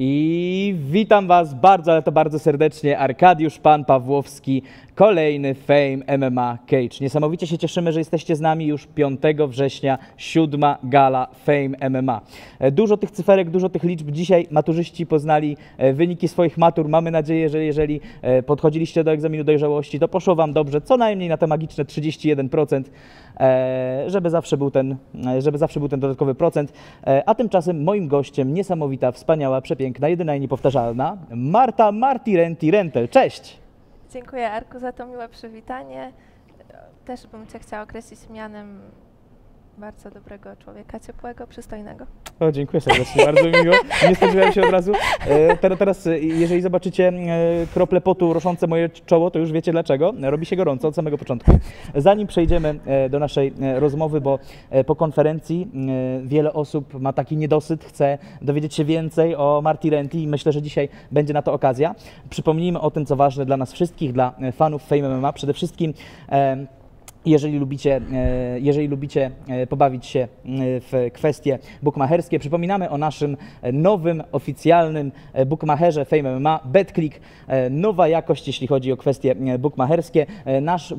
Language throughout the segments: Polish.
I witam Was bardzo, ale to bardzo serdecznie. Arkadiusz Pan Pawłowski, kolejny Fame MMA Cage. Niesamowicie się cieszymy, że jesteście z nami już 5 września, 7. gala Fame MMA. Dużo tych cyferek, dużo tych liczb. Dzisiaj maturzyści poznali wyniki swoich matur. Mamy nadzieję, że jeżeli podchodziliście do egzaminu dojrzałości, to poszło Wam dobrze, co najmniej na te magiczne 31%, żeby zawsze był ten dodatkowy procent. A tymczasem moim gościem niesamowita, wspaniała, przepiękna, jedyna i niepowtarzalna Marta Rentel. Cześć! Dziękuję, Arku, za to miłe przywitanie. Też bym Cię chciała określić mianem bardzo dobrego człowieka, ciepłego, przystojnego. O, dziękuję serdecznie, bardzo mi miło. Nie spodziewałem się od razu. Teraz, jeżeli zobaczycie krople potu roszące moje czoło, to już wiecie dlaczego. Robi się gorąco od samego początku. Zanim przejdziemy do naszej rozmowy, bo po konferencji wiele osób ma taki niedosyt, chce dowiedzieć się więcej o Marti Renti i myślę, że dzisiaj będzie na to okazja. Przypomnijmy o tym, co ważne dla nas wszystkich, dla fanów Fame MMA. Przede wszystkim jeżeli lubicie pobawić się w kwestie bukmacherskie, przypominamy o naszym nowym, oficjalnym bukmacherze Fame MMA, BetClick. Nowa jakość, jeśli chodzi o kwestie bukmacherskie. Nasz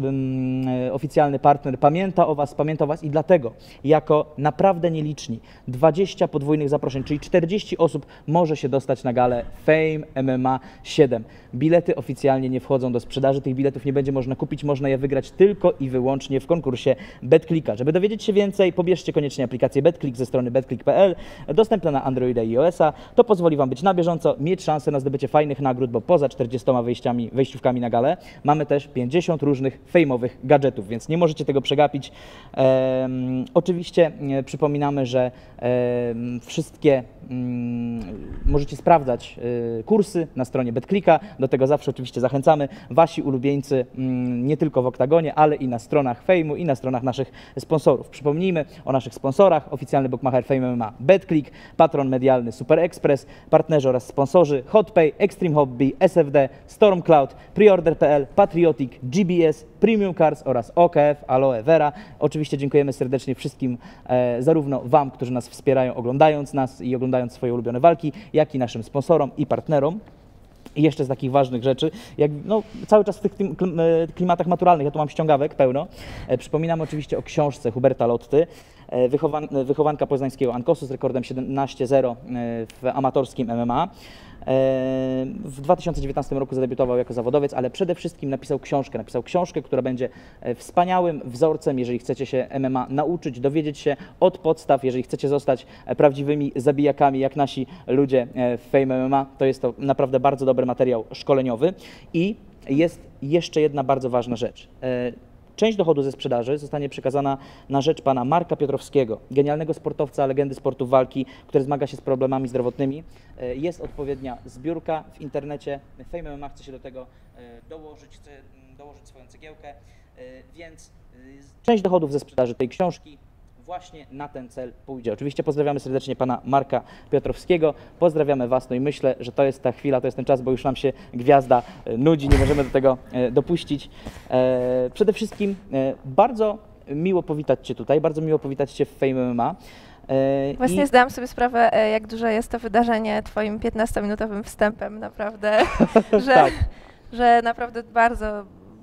oficjalny partner pamięta o Was i dlatego jako naprawdę nieliczni 20 podwójnych zaproszeń, czyli 40 osób może się dostać na galę Fame MMA 7. Bilety oficjalnie nie wchodzą do sprzedaży, tych biletów nie będzie można kupić, można je wygrać tylko i wyłącznie w konkursie BetClicka. Żeby dowiedzieć się więcej, pobierzcie koniecznie aplikację BetClick ze strony betclick.pl, dostępna na Androida i iOS-a. To pozwoli Wam być na bieżąco, mieć szansę na zdobycie fajnych nagród, bo poza 40 wejściówkami na galę mamy też 50 różnych fejmowych gadżetów, więc nie możecie tego przegapić. Oczywiście przypominamy, że wszystkie możecie sprawdzać kursy na stronie BetClicka. Do tego zawsze oczywiście zachęcamy. Wasi ulubieńcy nie tylko w oktagonie, ale i na stronach Fejmu i na stronach naszych sponsorów. Przypomnijmy o naszych sponsorach. Oficjalny bookmacher Fame MMA BetClick, patron medialny Super Express, partnerzy oraz sponsorzy HotPay, Extreme Hobby, SFD, Stormcloud, Preorder.pl, Patriotic, GBS, Premium Cars oraz OKF, Aloe Vera. Oczywiście dziękujemy serdecznie wszystkim, zarówno Wam, którzy nas wspierają, oglądając nas i oglądając swoje ulubione walki, jak i naszym sponsorom i partnerom. I jeszcze z takich ważnych rzeczy, jak cały czas w tych klimatach maturalnych, ja tu mam ściągawek pełno. Przypominam oczywiście o książce Huberta Lotty, wychowanka poznańskiego Ankosu z rekordem 17-0 w amatorskim MMA. W 2019 roku zadebiutował jako zawodowiec, ale przede wszystkim napisał książkę, która będzie wspaniałym wzorcem, jeżeli chcecie się MMA nauczyć, dowiedzieć się od podstaw, jeżeli chcecie zostać prawdziwymi zabijakami, jak nasi ludzie w Fame MMA, to jest to naprawdę bardzo dobry materiał szkoleniowy. I jest jeszcze jedna bardzo ważna rzecz. Część dochodu ze sprzedaży zostanie przekazana na rzecz pana Marka Piotrowskiego, genialnego sportowca, legendy sportu walki, który zmaga się z problemami zdrowotnymi. Jest odpowiednia zbiórka w internecie. Fame MMA chce się do tego chce dołożyć swoją cegiełkę, więc część dochodów ze sprzedaży tej książki właśnie na ten cel pójdzie. Oczywiście pozdrawiamy serdecznie pana Marka Piotrowskiego, pozdrawiamy Was, no i myślę, że to jest ta chwila, to jest ten czas, bo już nam się gwiazda nudzi, nie możemy do tego dopuścić. Przede wszystkim bardzo miło powitać Cię tutaj, bardzo miło powitać Cię w Fame MMA. Właśnie zdałam sobie sprawę, jak duże jest to wydarzenie Twoim 15-minutowym wstępem, naprawdę, Tak. że naprawdę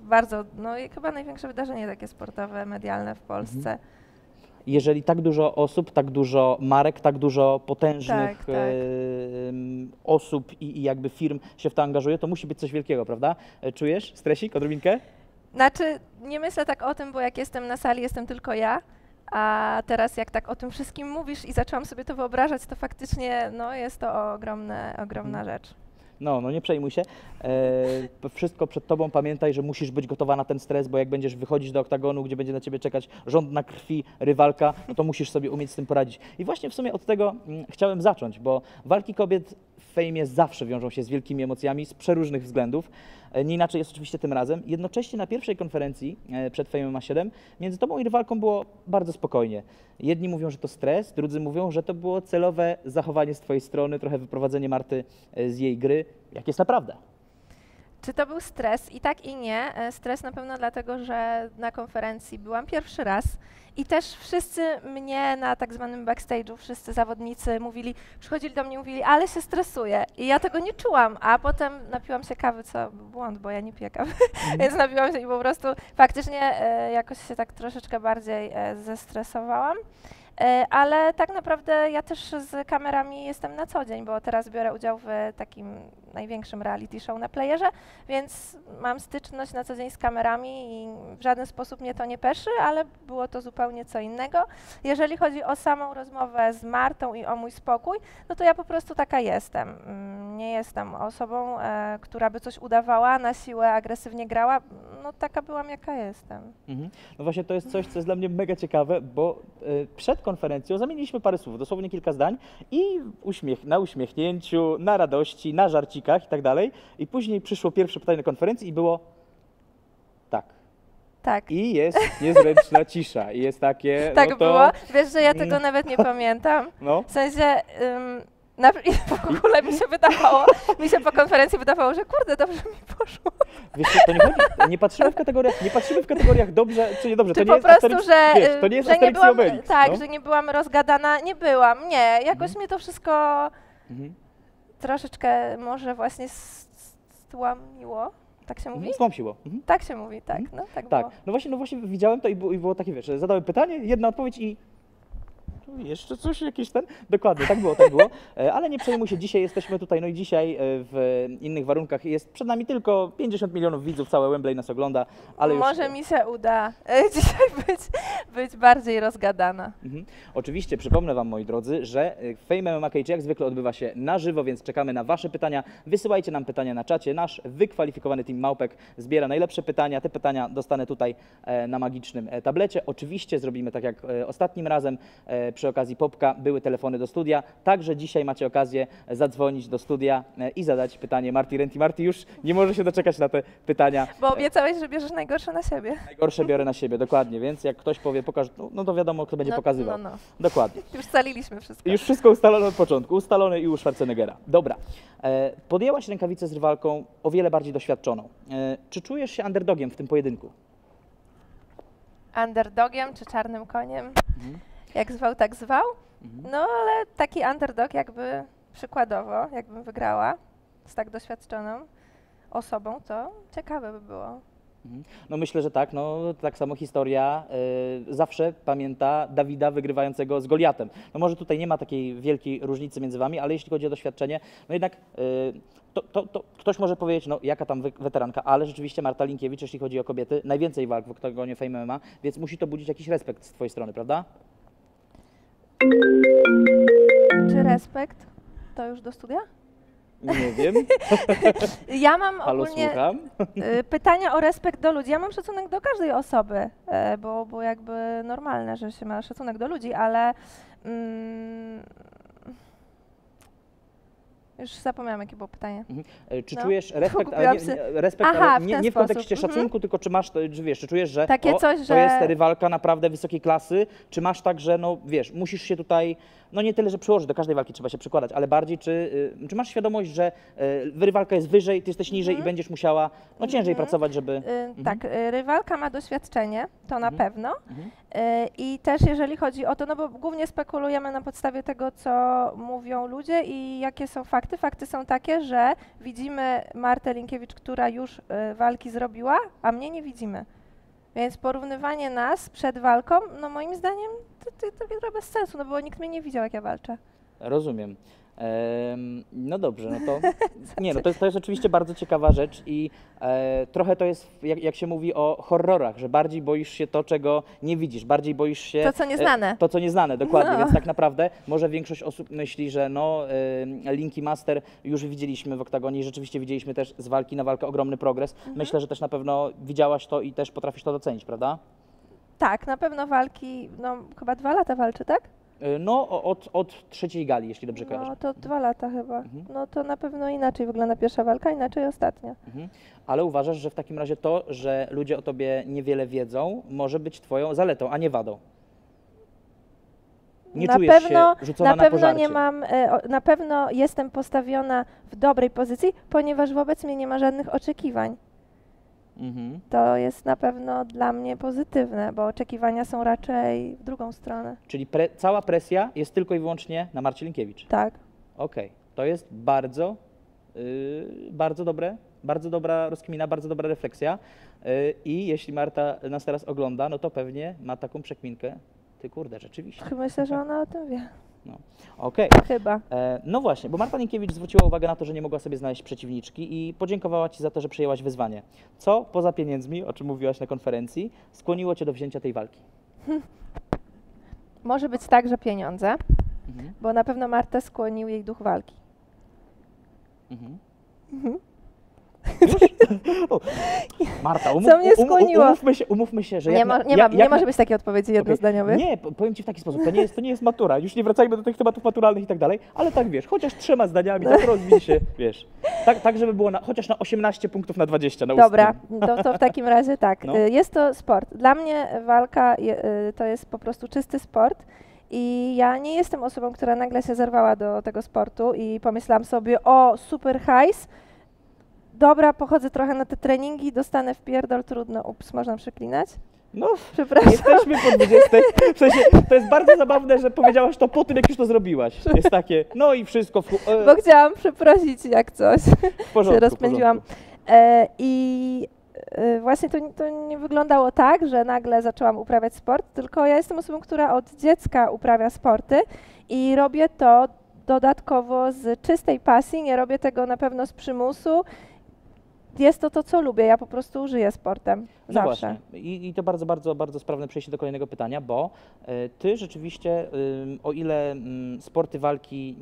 bardzo, no i chyba największe wydarzenie takie sportowe, medialne w Polsce. Jeżeli tak dużo osób, tak dużo marek, tak dużo potężnych Tak. osób i jakby firm się w to angażuje, to musi być coś wielkiego, prawda? Czujesz stresik, odrobinkę? Znaczy, nie myślę tak o tym, bo jak jestem na sali, jestem tylko ja, a teraz jak tak o tym wszystkim mówisz i zaczęłam sobie to wyobrażać, to faktycznie jest to ogromna rzecz. No nie przejmuj się. Wszystko przed Tobą, pamiętaj, że musisz być gotowa na ten stres, bo jak będziesz wychodzić do oktagonu, gdzie będzie na Ciebie czekać żądna krwi rywalka, no to musisz sobie umieć z tym poradzić. I właśnie w sumie od tego chciałem zacząć, bo walki kobiet w fejmie zawsze wiążą się z wielkimi emocjami z przeróżnych względów. Nie inaczej jest oczywiście tym razem. Jednocześnie na pierwszej konferencji przed Fame MMA 7 między Tobą i rywalką było bardzo spokojnie. Jedni mówią, że to stres, drudzy mówią, że to było celowe zachowanie z Twojej strony, trochę wyprowadzenie Marty z jej gry. Jak jest naprawdę? Czy to był stres? I tak, i nie. Stres na pewno dlatego, że na konferencji byłam pierwszy raz i też wszyscy mnie na tak zwanym backstage'u, wszyscy zawodnicy przychodzili do mnie i mówili, ale się stresuję. I ja tego nie czułam, a potem napiłam się kawy, co był błąd, bo ja nie piję kawy, więc napiłam się i po prostu faktycznie jakoś się tak troszeczkę bardziej zestresowałam. Ale tak naprawdę ja też z kamerami jestem na co dzień, bo teraz biorę udział w takim największym reality show na playerze, więc mam styczność na co dzień z kamerami i w żaden sposób mnie to nie peszy, ale było to zupełnie co innego. Jeżeli chodzi o samą rozmowę z Martą i o mój spokój, no to ja po prostu taka jestem. Nie jestem osobą, która by coś udawała, na siłę agresywnie grała. No taka byłam, jaka jestem. No właśnie to jest coś, co jest dla mnie mega ciekawe, bo przed konferencją zamieniliśmy parę słów, dosłownie kilka zdań i na uśmiechnięciu, na radości, na żarcikach i tak dalej. I później przyszło pierwsze pytanie na konferencji i było tak. Tak. I jest niezręczna cisza i jest takie, Tak no to... było. Wiesz, że ja tego nawet nie pamiętam. No. W sensie w ogóle mi się po konferencji wydawało, że kurde, dobrze mi poszło. Wiesz, to nie chodzi, nie patrzymy w kategoriach dobrze czy niedobrze. Czy to nie po jest prostu, to nie jest że nie Asterix i byłam, Obelix, tak, no. że nie byłam rozgadana, nie byłam, nie, jakoś mnie to wszystko troszeczkę może właśnie stłamiło, tak się mówi? Stłamsiło. Tak się mówi, tak, no tak Tak, było. no właśnie widziałem to i było takie, wiesz, zadałem pytanie, jedna odpowiedź i jeszcze coś, jakiś ten? Dokładnie, tak było. Ale nie przejmuj się, dzisiaj jesteśmy tutaj, no i dzisiaj w innych warunkach jest przed nami tylko 50 milionów widzów, całe Wembley nas ogląda, ale już... Może mi się uda dzisiaj być bardziej rozgadana. Oczywiście przypomnę Wam, moi drodzy, że Fame MMA Cage jak zwykle odbywa się na żywo, więc czekamy na Wasze pytania. Wysyłajcie nam pytania na czacie. Nasz wykwalifikowany team Małpek zbiera najlepsze pytania. Te pytania dostanę tutaj na magicznym tablecie. Oczywiście zrobimy tak jak ostatnim razem. Przy okazji Popka były telefony do studia. Także dzisiaj macie okazję zadzwonić do studia i zadać pytanie Marty Renty. Marty już nie może się doczekać na te pytania. Bo obiecałeś, że bierzesz najgorsze na siebie. Najgorsze biorę na siebie, dokładnie, więc jak ktoś powie pokaż, no to wiadomo, kto będzie pokazywał. No. Dokładnie. Już scaliliśmy wszystko. Już wszystko ustalone od początku, ustalone i u Schwarzeneggera. Dobra, podjęłaś rękawicę z rywalką o wiele bardziej doświadczoną. Czy czujesz się underdogiem w tym pojedynku? Underdogiem czy czarnym koniem? Jak zwał, tak zwał. No ale taki underdog jakby przykładowo, jakbym wygrała z tak doświadczoną osobą, to ciekawe by było. No myślę, że tak, no tak samo historia zawsze pamięta Dawida wygrywającego z Goliatem. No może tutaj nie ma takiej wielkiej różnicy między wami, ale jeśli chodzi o doświadczenie, no jednak to ktoś może powiedzieć, no jaka tam weteranka, ale rzeczywiście Marta Linkiewicz, jeśli chodzi o kobiety, najwięcej walk w oktagonie Fame MMA, więc musi to budzić jakiś respekt z twojej strony, prawda? Czy respekt? To już do studia? Nie wiem. Ja mam Halo, ogólnie słucham. pytania o respekt do ludzi. Ja mam szacunek do każdej osoby, bo jakby normalne, że się ma szacunek do ludzi, ale już zapomniałam, jakie było pytanie. Czy No. czujesz respekt, Pogubiłam ale respekt, Aha, ale nie w kontekście sposób. szacunku, tylko czy masz, czy wiesz, czy czujesz, że Takie coś, to że- jest rywalka naprawdę wysokiej klasy, czy masz tak, że no wiesz, musisz się tutaj, no nie tyle, że przyłożyć, do każdej walki trzeba się przykładać, ale bardziej, czy masz świadomość, że rywalka jest wyżej, ty jesteś niżej i będziesz musiała no ciężej pracować, żeby... Tak, rywalka ma doświadczenie, to na pewno. I też jeżeli chodzi o to, no bo głównie spekulujemy na podstawie tego, co mówią ludzie i jakie są fakty. Fakty są takie, że widzimy Martę Linkiewicz, która już walki zrobiła, a mnie nie widzimy. Więc porównywanie nas przed walką, no moim zdaniem to trochę bez sensu, no bo nikt mnie nie widział, jak ja walczę. Rozumiem. No dobrze, no to nie, no to jest oczywiście bardzo ciekawa rzecz i trochę to jest, jak się mówi o horrorach, że bardziej boisz się to, czego nie widzisz, bardziej boisz się... To, co nieznane. To, co nieznane, dokładnie, No. więc tak naprawdę może większość osób myśli, że no Linki Master już widzieliśmy w oktagonie i rzeczywiście widzieliśmy też z walki na walkę ogromny progres. Myślę, że też na pewno widziałaś to i też potrafisz to docenić, prawda? Tak, na pewno walki, no chyba 2 lata walczy, tak? No od trzeciej gali, jeśli dobrze kojarzę. No to 2 lata chyba. No to na pewno inaczej wygląda pierwsza walka, inaczej ostatnia. Ale uważasz, że w takim razie to, że ludzie o tobie niewiele wiedzą, może być twoją zaletą, a nie wadą? Nie czujesz się rzucona na pożarcie. Nie mam, na pewno jestem postawiona w dobrej pozycji, ponieważ wobec mnie nie ma żadnych oczekiwań. To jest na pewno dla mnie pozytywne, bo oczekiwania są raczej w drugą stronę. Czyli cała presja jest tylko i wyłącznie na Marcie Linkiewicz? Tak. Okej, to jest bardzo, bardzo dobre, bardzo dobra rozkmina, bardzo dobra refleksja i jeśli Marta nas teraz ogląda, no to pewnie ma taką przekminkę, ty kurde, rzeczywiście. Myślę, że ona o tym wie. No. Okej. Chyba. No właśnie, bo Marta Linkiewicz zwróciła uwagę na to, że nie mogła sobie znaleźć przeciwniczki i podziękowała Ci za to, że przejęłaś wyzwanie. Co poza pieniędzmi, o czym mówiłaś na konferencji, skłoniło Cię do wzięcia tej walki? Może być tak, że pieniądze, bo na pewno Martę skłonił jej duch walki. Marta, Co mnie skłoniło? Umówmy się, że nie może być takiej odpowiedzi jednozdaniowej. Nie, powiem Ci w taki sposób, to nie jest matura, już nie wracajmy do tych tematów maturalnych i tak dalej, ale tak wiesz, chociaż 3 zdaniami, tak rozwij się, wiesz, tak żeby było chociaż na 18 punktów na 20 na ustnym. Dobra, to w takim razie tak, jest to sport. Dla mnie walka to jest po prostu czysty sport. I ja nie jestem osobą, która nagle się zerwała do tego sportu i pomyślałam sobie, o super hajs, dobra, pochodzę trochę na te treningi, dostanę w pierdol, trudno, ups, można przeklinać? No, przepraszam. Jesteśmy po 20. W sensie, to jest bardzo zabawne, że powiedziałaś to po tym, jak już to zrobiłaś. Jest takie, no i wszystko. Bo chciałam przeprosić jak coś, w porządku, się rozpędziłam. Właśnie to nie wyglądało tak, że nagle zaczęłam uprawiać sport, tylko ja jestem osobą, która od dziecka uprawia sporty i robię to dodatkowo z czystej pasji, nie robię tego na pewno z przymusu. Jest to, co lubię, ja po prostu żyję sportem. No zawsze. właśnie. I to bardzo, bardzo, bardzo sprawne przejście do kolejnego pytania, bo Ty rzeczywiście, o ile sporty walki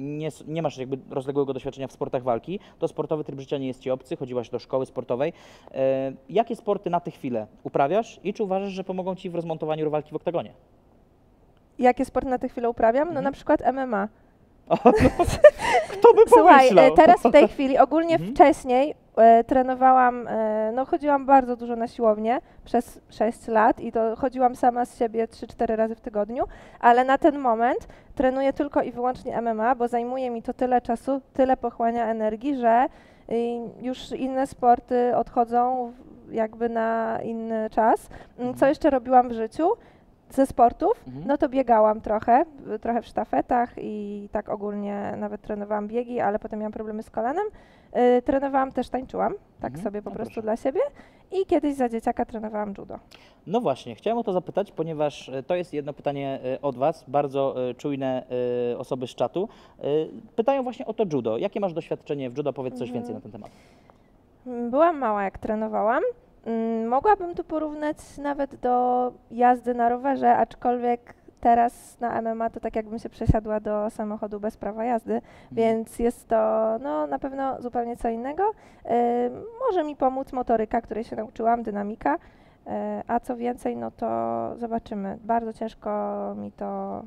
nie masz jakby rozległego doświadczenia w sportach walki, to sportowy tryb życia nie jest Ci obcy, chodziłaś do szkoły sportowej. Jakie sporty na tę chwilę uprawiasz i czy uważasz, że pomogą Ci w rozmontowaniu walki w oktagonie? Jakie sporty na tę chwilę uprawiam? No na przykład MMA. O, no, kto by Słuchaj, pomyślał? teraz w tej chwili, ogólnie wcześniej trenowałam, no chodziłam bardzo dużo na siłownię przez 6 lat i to chodziłam sama z siebie 3-4 razy w tygodniu, ale na ten moment trenuję tylko i wyłącznie MMA, bo zajmuje mi to tyle czasu, tyle pochłania energii, że już inne sporty odchodzą jakby na inny czas. Co jeszcze robiłam w życiu? Ze sportów, no to biegałam trochę w sztafetach i tak ogólnie nawet trenowałam biegi, ale potem miałam problemy z kolanem. Trenowałam też, tańczyłam, tak sobie po prostu dla siebie i kiedyś za dzieciaka trenowałam judo. No właśnie, chciałem o to zapytać, ponieważ to jest jedno pytanie od Was, bardzo czujne osoby z czatu. Pytają właśnie o to judo. Jakie masz doświadczenie w judo? Powiedz coś więcej na ten temat. Byłam mała, jak trenowałam. Mogłabym tu porównać nawet do jazdy na rowerze, aczkolwiek teraz na MMA to tak jakbym się przesiadła do samochodu bez prawa jazdy, więc jest to no, na pewno zupełnie co innego. Może mi pomóc motoryka, której się nauczyłam, dynamika, a co więcej, no to zobaczymy. Bardzo ciężko mi to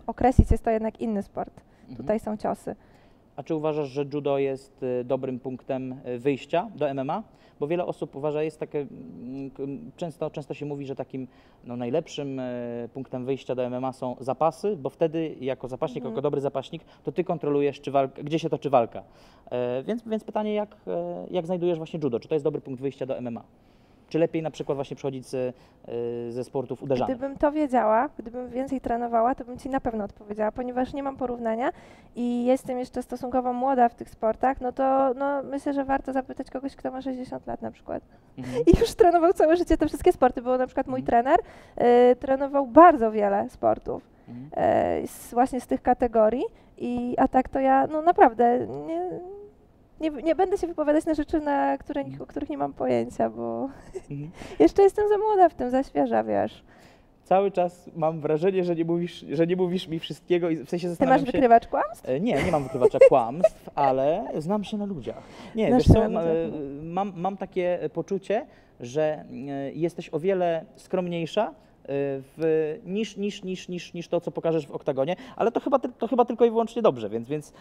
określić, jest to jednak inny sport. Tutaj są ciosy. A czy uważasz, że judo jest dobrym punktem wyjścia do MMA? Bo wiele osób uważa, jest takie, często się mówi, że takim najlepszym punktem wyjścia do MMA są zapasy, bo wtedy jako zapaśnik, jako dobry zapaśnik, to Ty kontrolujesz, gdzie się toczy walka. Więc pytanie, jak znajdujesz właśnie judo? Czy to jest dobry punkt wyjścia do MMA? Czy lepiej na przykład właśnie przychodzić ze sportów uderzanych? Gdybym to wiedziała, gdybym więcej trenowała, to bym Ci na pewno odpowiedziała, ponieważ nie mam porównania i jestem jeszcze stosunkowo młoda w tych sportach, no to myślę, że warto zapytać kogoś, kto ma 60 lat na przykład. I już trenował całe życie te wszystkie sporty, bo na przykład mój trener trenował bardzo wiele sportów właśnie z tych kategorii, a tak to ja naprawdę nie będę się wypowiadać na rzeczy, o których nie mam pojęcia, bo jeszcze jestem za młoda w tym, za świeża, wiesz. Cały czas mam wrażenie, że nie mówisz mi wszystkiego i w sensie Ty zastanawiam masz wykrywacz kłamstw? Nie mam wykrywacza kłamstw, ale znam się na ludziach. Nie, wiesz co, mam takie poczucie, że jesteś o wiele skromniejsza niż to, co pokażesz w oktagonie, ale to chyba tylko i wyłącznie dobrze, więc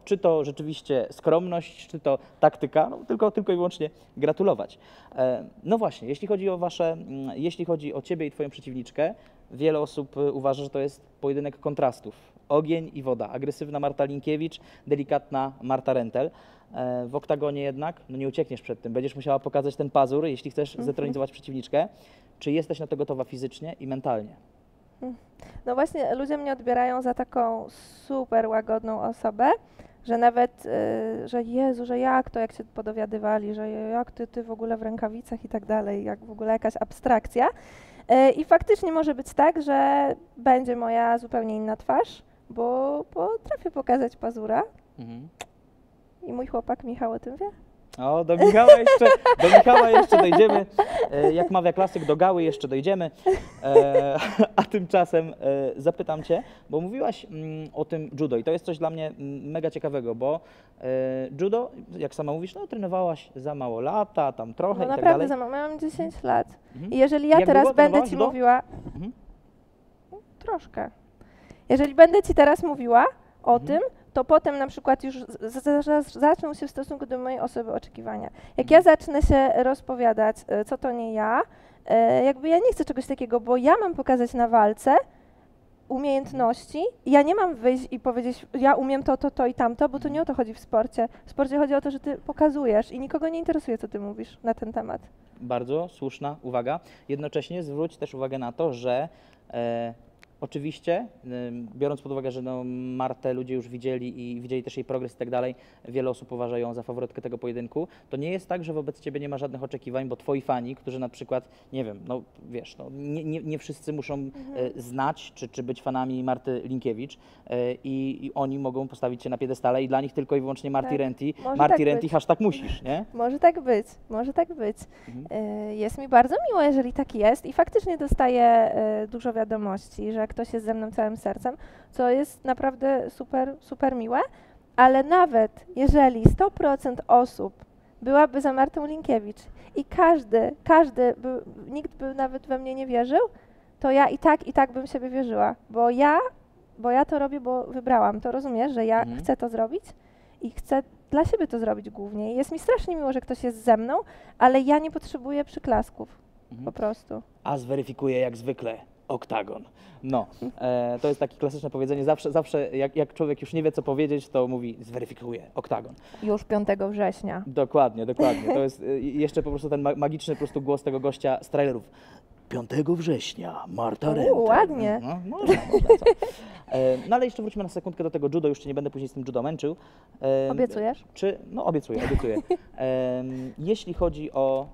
czy to rzeczywiście skromność, czy to taktyka, tylko i wyłącznie gratulować. No właśnie, jeśli chodzi o Ciebie i Twoją przeciwniczkę, wiele osób uważa, że to jest pojedynek kontrastów. Ogień i woda. Agresywna Marta Linkiewicz, delikatna Marta Rentel. W oktagonie jednak no nie uciekniesz przed tym. Będziesz musiała pokazać ten pazur, jeśli chcesz zetronizować przeciwniczkę. Czy jesteś na to gotowa fizycznie i mentalnie? No właśnie, ludzie mnie odbierają za taką super łagodną osobę, że nawet, że Jezu, że jak to, jak się podowiadywali, że jak ty w ogóle w rękawicach i tak dalej, jak w ogóle jakaś abstrakcja. I faktycznie może być tak, że będzie moja zupełnie inna twarz, bo potrafię pokazać pazura i mój chłopak Michał o tym wie. O, do Michała jeszcze dojdziemy. Jak mawia klasyk, do Gały jeszcze dojdziemy. A tymczasem zapytam Cię, bo mówiłaś o tym judo i to jest coś dla mnie mega ciekawego, bo judo, jak sama mówisz, no trenowałaś za mało lata, tam trochę No i tak naprawdę dalej. za mało, miałam 10 lat. I jeżeli ja Jak teraz długo będę trenowałaś Ci judo? mówiła, Mhm. troszkę, jeżeli będę Ci teraz mówiła o tym, to potem na przykład już zaczną się w stosunku do mojej osoby oczekiwania. Jak ja zacznę się rozpowiadać, co to nie ja, jakby ja nie chcę czegoś takiego, bo ja mam pokazać na walce umiejętności, ja nie mam wyjść i powiedzieć, ja umiem to i tamto, bo to nie o to chodzi w sporcie. W sporcie chodzi o to, że ty pokazujesz i nikogo nie interesuje, co ty mówisz na ten temat. Bardzo słuszna uwaga. Jednocześnie zwróć też uwagę na to, że oczywiście, biorąc pod uwagę, że no Martę ludzie już widzieli i widzieli też jej progres i tak dalej, wiele osób uważa ją za faworytkę tego pojedynku, to nie jest tak, że wobec Ciebie nie ma żadnych oczekiwań, bo Twoi fani, którzy na przykład, nie wiem, no wiesz, no, nie wszyscy muszą znać czy być fanami Marty Linkiewicz i oni mogą postawić się na piedestale i dla nich tylko i wyłącznie Marty Tak, Renty, może Marty tak Renty, być. hashtag musisz, nie? Może tak być, może tak być. Jest mi bardzo miło, jeżeli tak jest i faktycznie dostaję dużo wiadomości, że ktoś jest ze mną całym sercem, co jest naprawdę super, super miłe, ale nawet jeżeli 100% osób byłaby za Martą Linkiewicz i nikt by nawet we mnie nie wierzył, to ja i tak bym w siebie wierzyła, bo ja to robię, bo wybrałam to, rozumiesz, że ja chcę to zrobić i chcę dla siebie to zrobić głównie. I jest mi strasznie miło, że ktoś jest ze mną, ale ja nie potrzebuję przyklasków, po prostu. A zweryfikuję jak zwykle oktagon. No, to jest takie klasyczne powiedzenie, zawsze jak człowiek już nie wie co powiedzieć, to mówi zweryfikuje oktagon. Już 5 września. Dokładnie. To jest jeszcze po prostu ten magiczny po prostu głos tego gościa z trailerów. 5 września, Marta Rentel. Ładnie. No, można, co? No ale jeszcze wróćmy na sekundkę do tego judo, już Cię nie będę później z tym judo męczył. Obiecujesz? No obiecuję. Jeśli chodzi o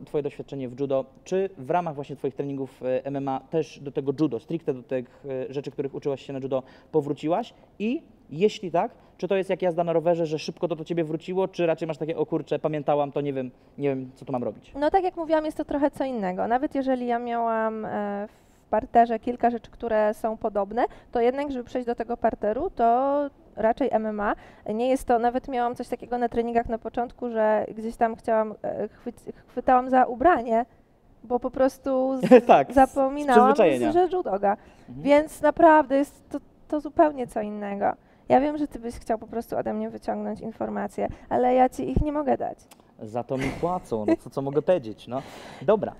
Twoje doświadczenie w judo, czy w ramach właśnie Twoich treningów MMA też do tego judo, stricte do tych rzeczy, których uczyłaś się na judo, powróciłaś? I jeśli tak, czy to jest jak jazda na rowerze, że szybko to do Ciebie wróciło, czy raczej masz takie, o kurczę, pamiętałam, to nie wiem, co tu mam robić? No tak jak mówiłam, jest to trochę co innego. Nawet jeżeli ja miałam w parterze kilka rzeczy, które są podobne, to jednak, żeby przejść do tego parteru, to raczej MMA. Nie jest to, nawet miałam coś takiego na treningach na początku, że gdzieś tam chwytałam za ubranie, bo po prostu Tak, zapominałam, przyzwyczajenia. że judoga. Więc naprawdę jest to zupełnie co innego. Ja wiem, że ty byś chciał po prostu ode mnie wyciągnąć informacje, ale ja ci ich nie mogę dać. Za to mi płacą, no co mogę powiedzieć, no. Dobra,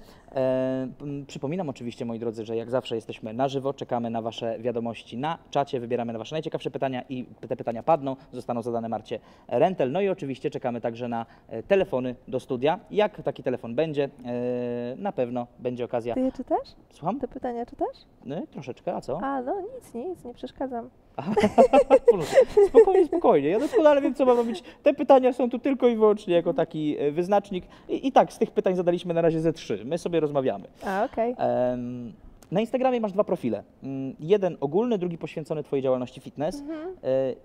przypominam oczywiście, moi drodzy, że jak zawsze jesteśmy na żywo, czekamy na Wasze wiadomości na czacie, wybieramy na Wasze najciekawsze pytania i te pytania padną, zostaną zadane Marcie Rentel, no i oczywiście czekamy także na telefony do studia. Jak taki telefon będzie, na pewno będzie okazja. Ty je czytasz? Słucham? Te pytania czytasz? Troszeczkę, a co? A, no nic, nie przeszkadzam. Spokojnie. Ja doskonale wiem, co mam robić. Te pytania są tu tylko i wyłącznie jako taki wyznacznik. I tak, z tych pytań zadaliśmy na razie ze 3. My sobie rozmawiamy. A, okej. Na Instagramie masz 2 profile. Jeden ogólny, drugi poświęcony Twojej działalności fitness.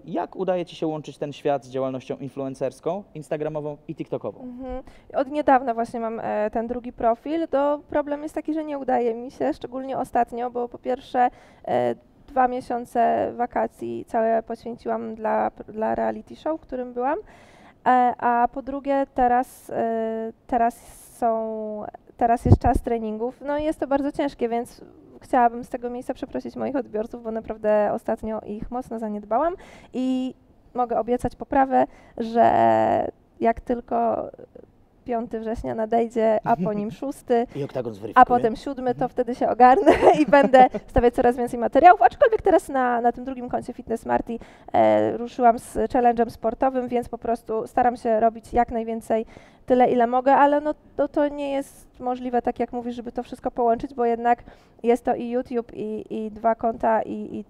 Jak udaje Ci się łączyć ten świat z działalnością influencerską, instagramową i tiktokową? Od niedawna właśnie mam ten drugi profil. Problem jest taki, że nie udaje mi się, szczególnie ostatnio, bo po pierwsze 2 miesiące wakacji całe poświęciłam dla reality show, w którym byłam, a po drugie teraz jest czas treningów, no i jest to bardzo ciężkie, więc chciałabym z tego miejsca przeprosić moich odbiorców, bo naprawdę ostatnio ich mocno zaniedbałam i mogę obiecać poprawę, że jak tylko 5 września nadejdzie, a po nim 6, I Oktagon zweryfikuje. a potem 7, to wtedy się ogarnę i będę stawiać coraz więcej materiałów, aczkolwiek teraz na tym drugim koncie Fitness Smarty ruszyłam z challenge'em sportowym, więc po prostu staram się robić jak najwięcej, tyle ile mogę, ale no to nie jest możliwe, tak jak mówisz, żeby to wszystko połączyć, bo jednak jest to i YouTube, i 2 konta, i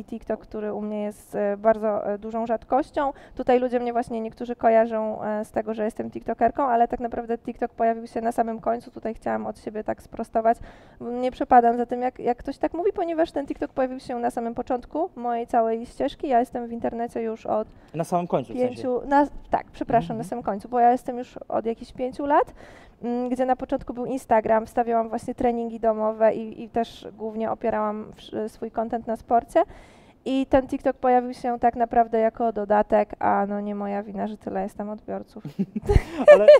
TikTok, który u mnie jest bardzo dużą rzadkością. Tutaj ludzie mnie właśnie niektórzy kojarzą z tego, że jestem TikTokerką, ale tak naprawdę TikTok pojawił się na samym końcu. Tutaj chciałam od siebie tak sprostować. Nie przepadam za tym, jak ktoś tak mówi, ponieważ ten TikTok pojawił się na samym początku mojej całej ścieżki. Ja jestem w internecie już od Na samym końcu w 5, sensie. tak, przepraszam, na samym końcu, bo ja jestem już od jakichś 5 lat, gdzie na początku był Instagram, wstawiałam właśnie treningi domowe i też głównie opierałam swój content na sporcie. I ten TikTok pojawił się tak naprawdę jako dodatek, a no nie moja wina, że tyle jest tam odbiorców.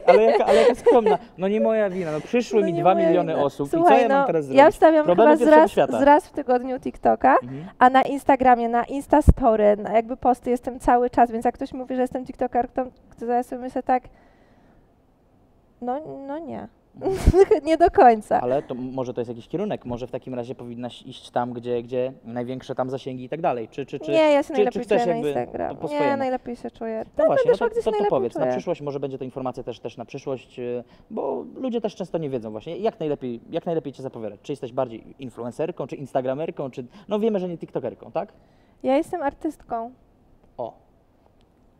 ale jaka skromna. No nie moja wina, no przyszły mi nie 2 moja miliony wina. osób Słuchaj, i co ja mam teraz zrobić? Ja wstawiam Problemy chyba pierwszego świata. z raz w tygodniu TikToka, a na Instagramie, na Instastory, na jakby posty jestem cały czas, więc jak ktoś mówi, że jestem TikTokerką, to ja sobie myślę tak, no nie. Nie do końca. Ale to może to jest jakiś kierunek, może w takim razie powinnaś iść tam, gdzie największe tam zasięgi i tak dalej. Czy nie, ja się najlepiej chcesz czuję na jakby Instagram. po Nie, swojemu? najlepiej się czuję. No właśnie, Będę szła, gdzie się to najlepiej powiedz, czuję. na przyszłość może będzie to informacja też na przyszłość, bo ludzie też często nie wiedzą właśnie, jak najlepiej Cię zapowiadać. Czy jesteś bardziej influencerką, czy instagramerką, czy, no wiemy, że nie tiktokerką, tak? Ja jestem artystką. O,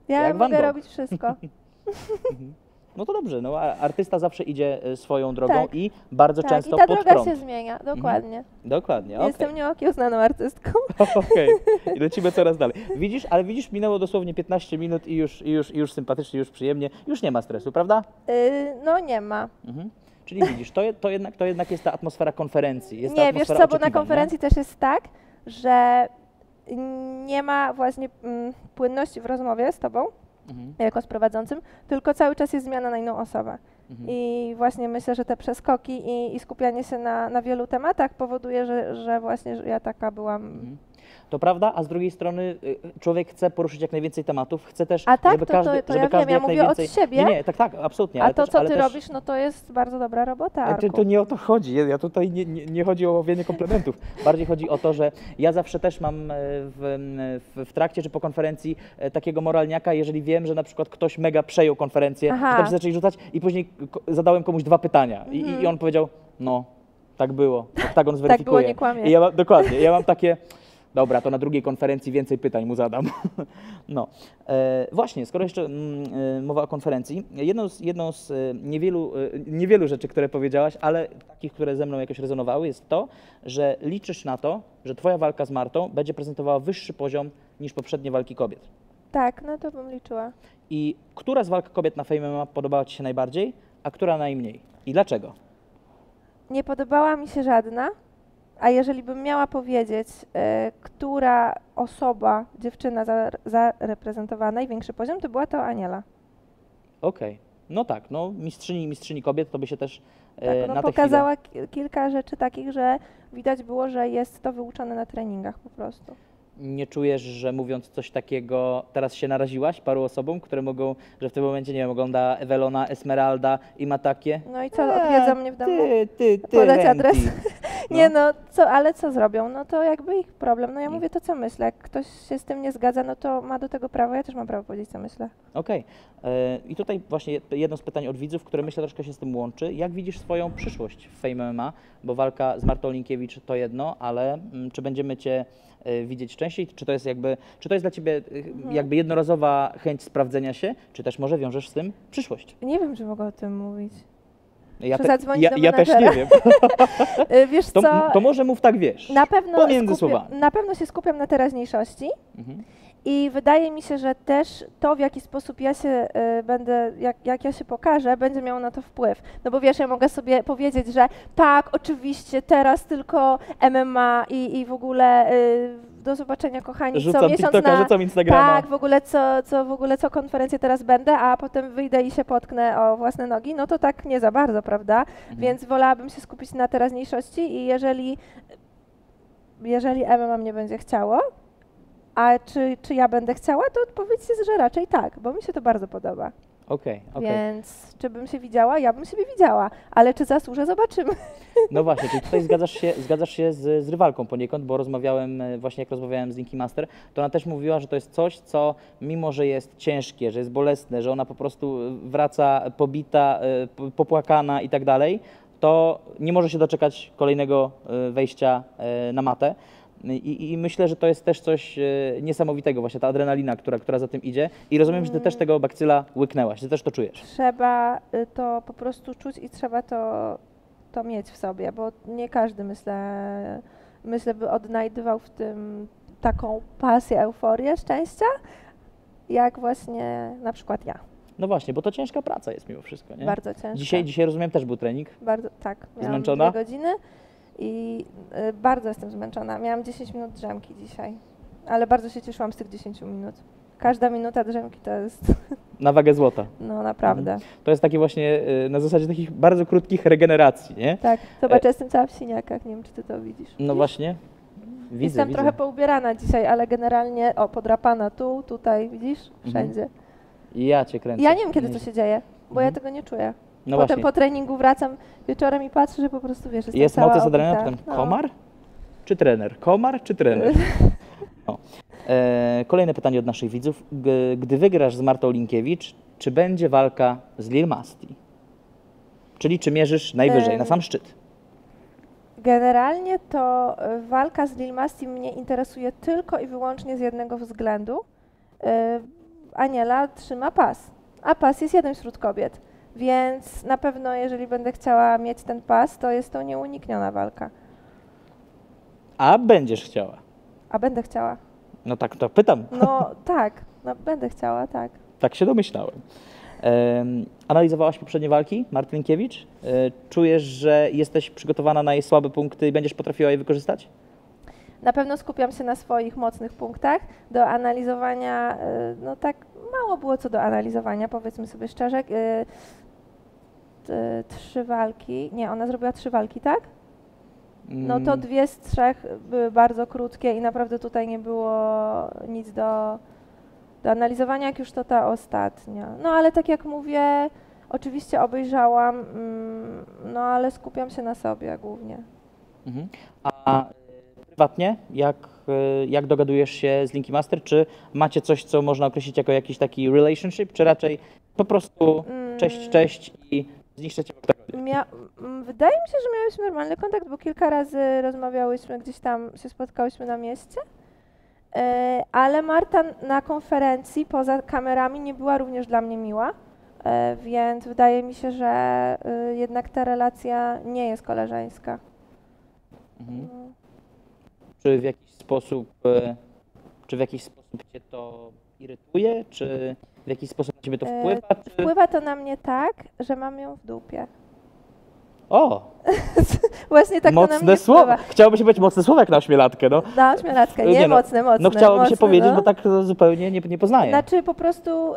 Ja Jak Van mogę Gogh. robić wszystko. no to dobrze, no a artysta zawsze idzie swoją drogą Tak. i bardzo Tak, często i ta pod droga prąd. się zmienia, dokładnie. Dokładnie, okej. Jestem nieokiełznaną artystką. Okej, i lecimy coraz dalej. Widzisz, minęło dosłownie 15 minut i już sympatycznie, już przyjemnie, już nie ma stresu, prawda? No nie ma. Mhm. Czyli widzisz, to jednak jest ta atmosfera konferencji. Jest ta Nie, wiesz atmosfera co, bo na oczekiwań, konferencji też jest tak, że nie ma właśnie płynności w rozmowie z tobą, Nie? Mhm. jako z prowadzącym, tylko cały czas jest zmiana na inną osobę. Mhm. I właśnie myślę, że te przeskoki i skupianie się na wielu tematach powoduje, że właśnie że ja taka byłam. Mhm. To prawda, a z drugiej strony człowiek chce poruszyć jak najwięcej tematów, chce też, A tak, żeby każdy, to żeby ja każdy wiem, ja jak mówię najwięcej... od siebie. Nie, tak, absolutnie. A ale to, też, co ale ty też... robisz, no to jest bardzo dobra robota, Arku. To nie o to chodzi. Ja tutaj nie chodzi o łowienie komplementów. Bardziej chodzi o to, że ja zawsze też mam w trakcie czy po konferencji takiego moralniaka, jeżeli wiem, że na przykład ktoś mega przejął konferencję, Aha. że tam się zaczęli rzucać i później zadałem komuś 2 pytania i on powiedział, no, tak było, Oktagon zweryfikuje. było, nie kłamie. I ja mam, dokładnie, ja mam takie... Dobra, to na drugiej konferencji więcej pytań mu zadam. No, właśnie, skoro jeszcze mowa o konferencji, jedną z niewielu rzeczy, które powiedziałaś, ale takich, które ze mną jakoś rezonowały, jest to, że liczysz na to, że Twoja walka z Martą będzie prezentowała wyższy poziom niż poprzednie walki kobiet. Tak, no to bym liczyła. I która z walk kobiet na Fame MMA podobała Ci się najbardziej, a która najmniej? I dlaczego? Nie podobała mi się żadna, a jeżeli bym miała powiedzieć, która osoba, dziewczyna zareprezentowała największy poziom, to była to Aniela. Okej. No tak, no mistrzyni kobiet to by się też Tak, na tę pokazała kilka rzeczy takich, że widać było, że jest to wyuczone na treningach po prostu. Nie czujesz, że mówiąc coś takiego, teraz się naraziłaś paru osobom, które mogą, że w tym momencie, nie wiem, ogląda Ewelona, Esmeralda i ma takie... No i co, odwiedzą mnie w domu? Ty, Podać Renty. adres? No. Nie no, ale co zrobią? No to jakby ich problem. No ja Mm. mówię to, co myślę. Jak ktoś się z tym nie zgadza, no to ma do tego prawo. Ja też mam prawo powiedzieć, co myślę. Okej. I tutaj właśnie jedno z pytań od widzów, które myślę troszkę się z tym łączy. Jak widzisz swoją przyszłość w Fame MMA? Bo walka z Martą Linkiewicz to jedno, ale czy będziemy Cię widzieć częściej? Czy to jest dla Ciebie jakby jednorazowa chęć sprawdzenia się, czy też może wiążesz z tym przyszłość? Nie wiem, czy mogę o tym mówić. Ja, Muszę zadzwonić do ja też nie menadżera. wiem. Wiesz co, To może mów tak, wiesz. na pewno pomiędzy słowami. na pewno się skupiam na teraźniejszości. Mhm. I wydaje mi się, że też to, w jaki sposób ja się będę, jak ja się pokażę, będzie miało na to wpływ. No bo wiesz, ja mogę sobie powiedzieć, że tak, oczywiście, teraz tylko MMA i w ogóle do zobaczenia, kochani, co Rzucam miesiąc TikToka, rzucam Instagrama. Tak, w ogóle co konferencję teraz będę, a potem wyjdę i się potknę o własne nogi, no to tak nie za bardzo, prawda? Mhm. Więc wolałabym się skupić na teraźniejszości i jeżeli MMA mnie będzie chciało, a czy ja będę chciała, to odpowiedź jest, że raczej tak, bo mi się to bardzo podoba. Okej. Więc czy bym się widziała? Ja bym siebie widziała, ale czy zasłużę? Zobaczymy. No właśnie, czyli tutaj zgadzasz się z rywalką poniekąd, bo rozmawiałem, właśnie jak rozmawiałem z Linki Master, to ona też mówiła, że to jest coś, co mimo, że jest ciężkie, że jest bolesne, że ona po prostu wraca pobita, popłakana i tak dalej, to nie może się doczekać kolejnego wejścia na matę. I myślę, że to jest też coś niesamowitego, właśnie ta adrenalina, która za tym idzie. I rozumiem, że ty też tego bakcyla łyknęłaś, ty też to czujesz. Trzeba to po prostu czuć i trzeba to mieć w sobie, bo nie każdy, myślę, by odnajdywał w tym taką pasję, euforię szczęścia, jak właśnie na przykład ja. No właśnie, bo to ciężka praca jest mimo wszystko, nie? Bardzo ciężko. Dzisiaj rozumiem, też był trening. Bardzo, tak. Miałam Zmęczona? 2 godziny i bardzo jestem zmęczona. Miałam 10 minut drzemki dzisiaj, ale bardzo się cieszyłam z tych 10 minut. Każda minuta drzemki to jest, Na wagę złota. no naprawdę. To jest takie właśnie na zasadzie takich bardzo krótkich regeneracji, nie? Tak, zobacz, ja jestem cała w siniakach, nie wiem, czy ty to widzisz. No właśnie. Widzę, Jestem widzę. trochę poubierana dzisiaj, ale generalnie, podrapana tu, tutaj, widzisz? Wszędzie. Ja cię kręcę. Ja nie wiem, kiedy to się dzieje, bo ja tego nie czuję. No Potem właśnie. po treningu wracam wieczorem i patrzę, że po prostu, wiesz, jestem Jest cała mocy z adrenalinem, obita. potem komar czy trener? Komar czy trener? No. Kolejne pytanie od naszych widzów. Gdy wygrasz z Martą Linkiewicz, czy będzie walka z Lil Masti? Czyli czy mierzysz najwyżej, na sam szczyt? Generalnie to walka z Lil Masti mnie interesuje tylko i wyłącznie z jednego względu. Aniela trzyma pas, a pas jest jeden wśród kobiet, więc na pewno jeżeli będę chciała mieć ten pas, to jest to nieunikniona walka. A będziesz chciała? A będę chciała. No tak, to pytam. No tak, no będę chciała, tak. Tak się domyślałem. Analizowałaś poprzednie walki Marty Linkiewicz? Czujesz, że jesteś przygotowana na jej słabe punkty i będziesz potrafiła je wykorzystać? Na pewno skupiam się na swoich mocnych punktach. Do analizowania, no tak mało było co do analizowania, powiedzmy sobie szczerze. 3 walki, nie, ona zrobiła 3 walki, tak? No to 2 z 3 były bardzo krótkie i naprawdę tutaj nie było nic do analizowania, jak już to ta ostatnia. No ale tak jak mówię, oczywiście obejrzałam, no ale skupiam się na sobie głównie. Mhm. A prywatnie, jak dogadujesz się z Linki Master? Czy macie coś, co można określić jako jakiś taki relationship, czy raczej po prostu cześć i zniszczę cię w oktagonie? Wydaje mi się, że miałyśmy normalny kontakt, bo kilka razy rozmawiałyśmy, gdzieś tam się spotkałyśmy na mieście, ale Marta na konferencji poza kamerami nie była również dla mnie miła, więc wydaje mi się, że jednak ta relacja nie jest koleżeńska. Mhm. Czy w jakiś sposób cię to irytuje, czy w jakiś sposób na ciebie to wpływa? Czy... Wpływa to na mnie tak, że mam ją w dupie. O! Właśnie tak to na Mocne mnie słowa. wpływa. Chciałoby się powiedzieć mocne słowa jak na ośmielatkę, no. Na ośmielatkę, nie, Nie, no, mocne. No chciałoby się mocne, powiedzieć, no. bo tak zupełnie nie poznaję. Znaczy po prostu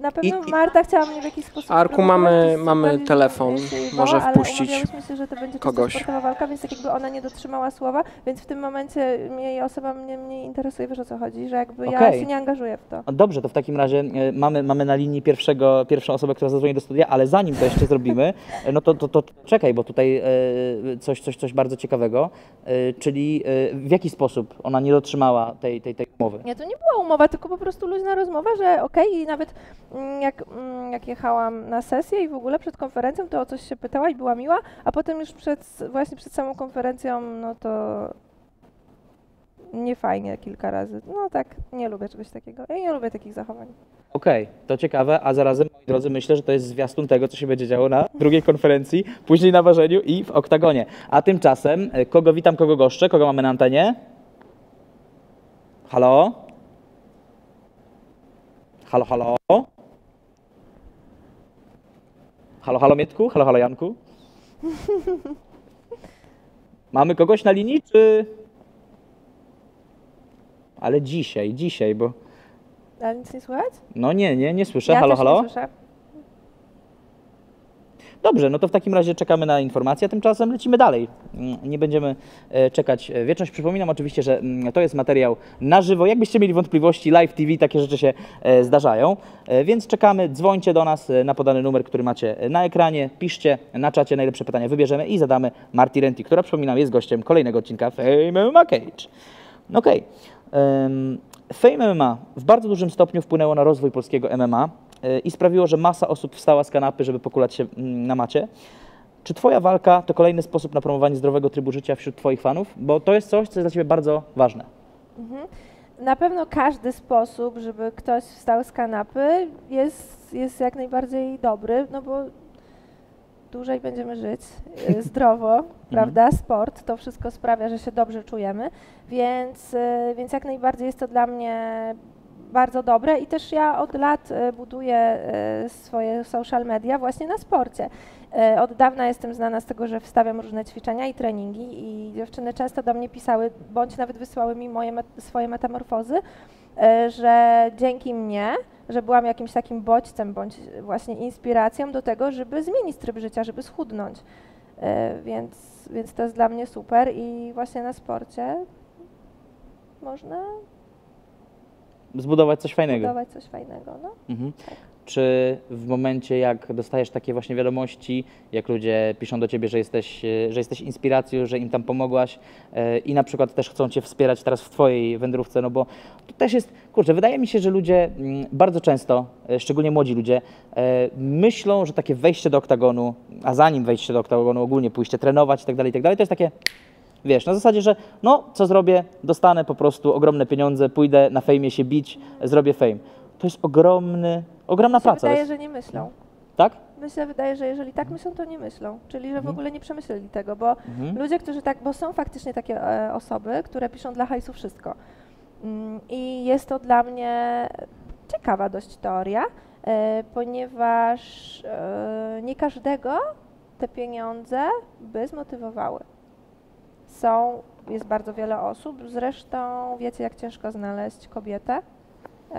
na pewno Marta chciała mnie w jakiś sposób Arku, sprowokować, mamy bardziej, telefon, żebym się jej może bała, wpuścić ale umawiałyśmy się, że to będzie kogoś. czysto sportowa walka, więc tak jakby ona nie dotrzymała słowa, więc w tym momencie jej osoba mnie interesuje, wiesz o co chodzi, że jakby ja Okej. się nie angażuję w to. Dobrze, to w takim razie mamy na linii pierwszą osobę, która zadzwoni do studia, ale zanim to jeszcze zrobimy, no to czekaj, bo tutaj coś bardzo ciekawego, czyli w jaki sposób ona nie dotrzymała tej umowy? Nie, to nie była umowa, tylko po prostu luźna rozmowa, że okej, i nawet jak jechałam na sesję i w ogóle przed konferencją, to o coś się pytała i była miła, a potem już właśnie przed samą konferencją, no to nie fajnie kilka razy. No tak, nie lubię czegoś takiego. Ja nie lubię takich zachowań. Okej, to ciekawe, a zarazem, moi drodzy, myślę, że to jest zwiastun tego, co się będzie działo na drugiej konferencji, później na ważeniu i w oktagonie. A tymczasem, kogo witam, kogo goszczę, kogo mamy na antenie? Halo? Halo, halo? Halo, halo Mietku? Halo, halo Janku? Mamy kogoś na linii, czy... Ale dzisiaj, bo... Ale nic nie słychać? No nie słyszę. Ja Halo, też halo? nie słyszę. Dobrze, no to w takim razie czekamy na informacje, a tymczasem lecimy dalej. Nie będziemy czekać wieczność. Przypominam oczywiście, że to jest materiał na żywo. Jakbyście mieli wątpliwości, live TV, takie rzeczy się zdarzają. Więc czekamy, dzwońcie do nas na podany numer, który macie na ekranie, piszcie na czacie, najlepsze pytania wybierzemy i zadamy Marty Renty, która, przypominam, jest gościem kolejnego odcinka Fame MMA Cage. Okej. Fame MMA w bardzo dużym stopniu wpłynęło na rozwój polskiego MMA i sprawiło, że masa osób wstała z kanapy, żeby pokulać się na macie. Czy twoja walka to kolejny sposób na promowanie zdrowego trybu życia wśród twoich fanów? Bo to jest coś, co jest dla ciebie bardzo ważne. Na pewno każdy sposób, żeby ktoś wstał z kanapy jest jak najbardziej dobry, no bo dłużej będziemy żyć, zdrowo, prawda, sport, to wszystko sprawia, że się dobrze czujemy, więc jak najbardziej jest to dla mnie bardzo dobre i też ja od lat buduję swoje social media właśnie na sporcie. Od dawna jestem znana z tego, że wstawiam różne ćwiczenia i treningi i dziewczyny często do mnie pisały, bądź nawet wysyłały mi swoje metamorfozy, że dzięki mnie, że byłam jakimś takim bodźcem bądź właśnie inspiracją do tego, żeby zmienić tryb życia, żeby schudnąć. Więc to jest dla mnie super i właśnie na sporcie można Zbudować coś fajnego. budować coś fajnego. No. Tak. Czy w momencie, jak dostajesz takie właśnie wiadomości, jak ludzie piszą do ciebie, że jesteś inspiracją, że im tam pomogłaś i na przykład też chcą cię wspierać teraz w twojej wędrówce, no bo to też jest, kurczę, wydaje mi się, że ludzie bardzo często, szczególnie młodzi ludzie, myślą, że takie wejście do oktagonu, a zanim wejście do oktagonu ogólnie pójście trenować i tak dalej, to jest takie, wiesz, na zasadzie, że no, co zrobię, dostanę po prostu ogromne pieniądze, pójdę na fejmie się bić, zrobię fame. To jest ogromna praca. Wydaje, że nie myślą. Tak? Wydaje, że jeżeli tak myślą, to nie myślą. Czyli, że w ogóle nie przemyśleli tego, bo ludzie, którzy tak, bo są faktycznie takie osoby, które piszą dla hajsu wszystko. I jest to dla mnie ciekawa dość teoria, ponieważ nie każdego te pieniądze by zmotywowały. Jest bardzo wiele osób, zresztą wiecie, jak ciężko znaleźć kobietę,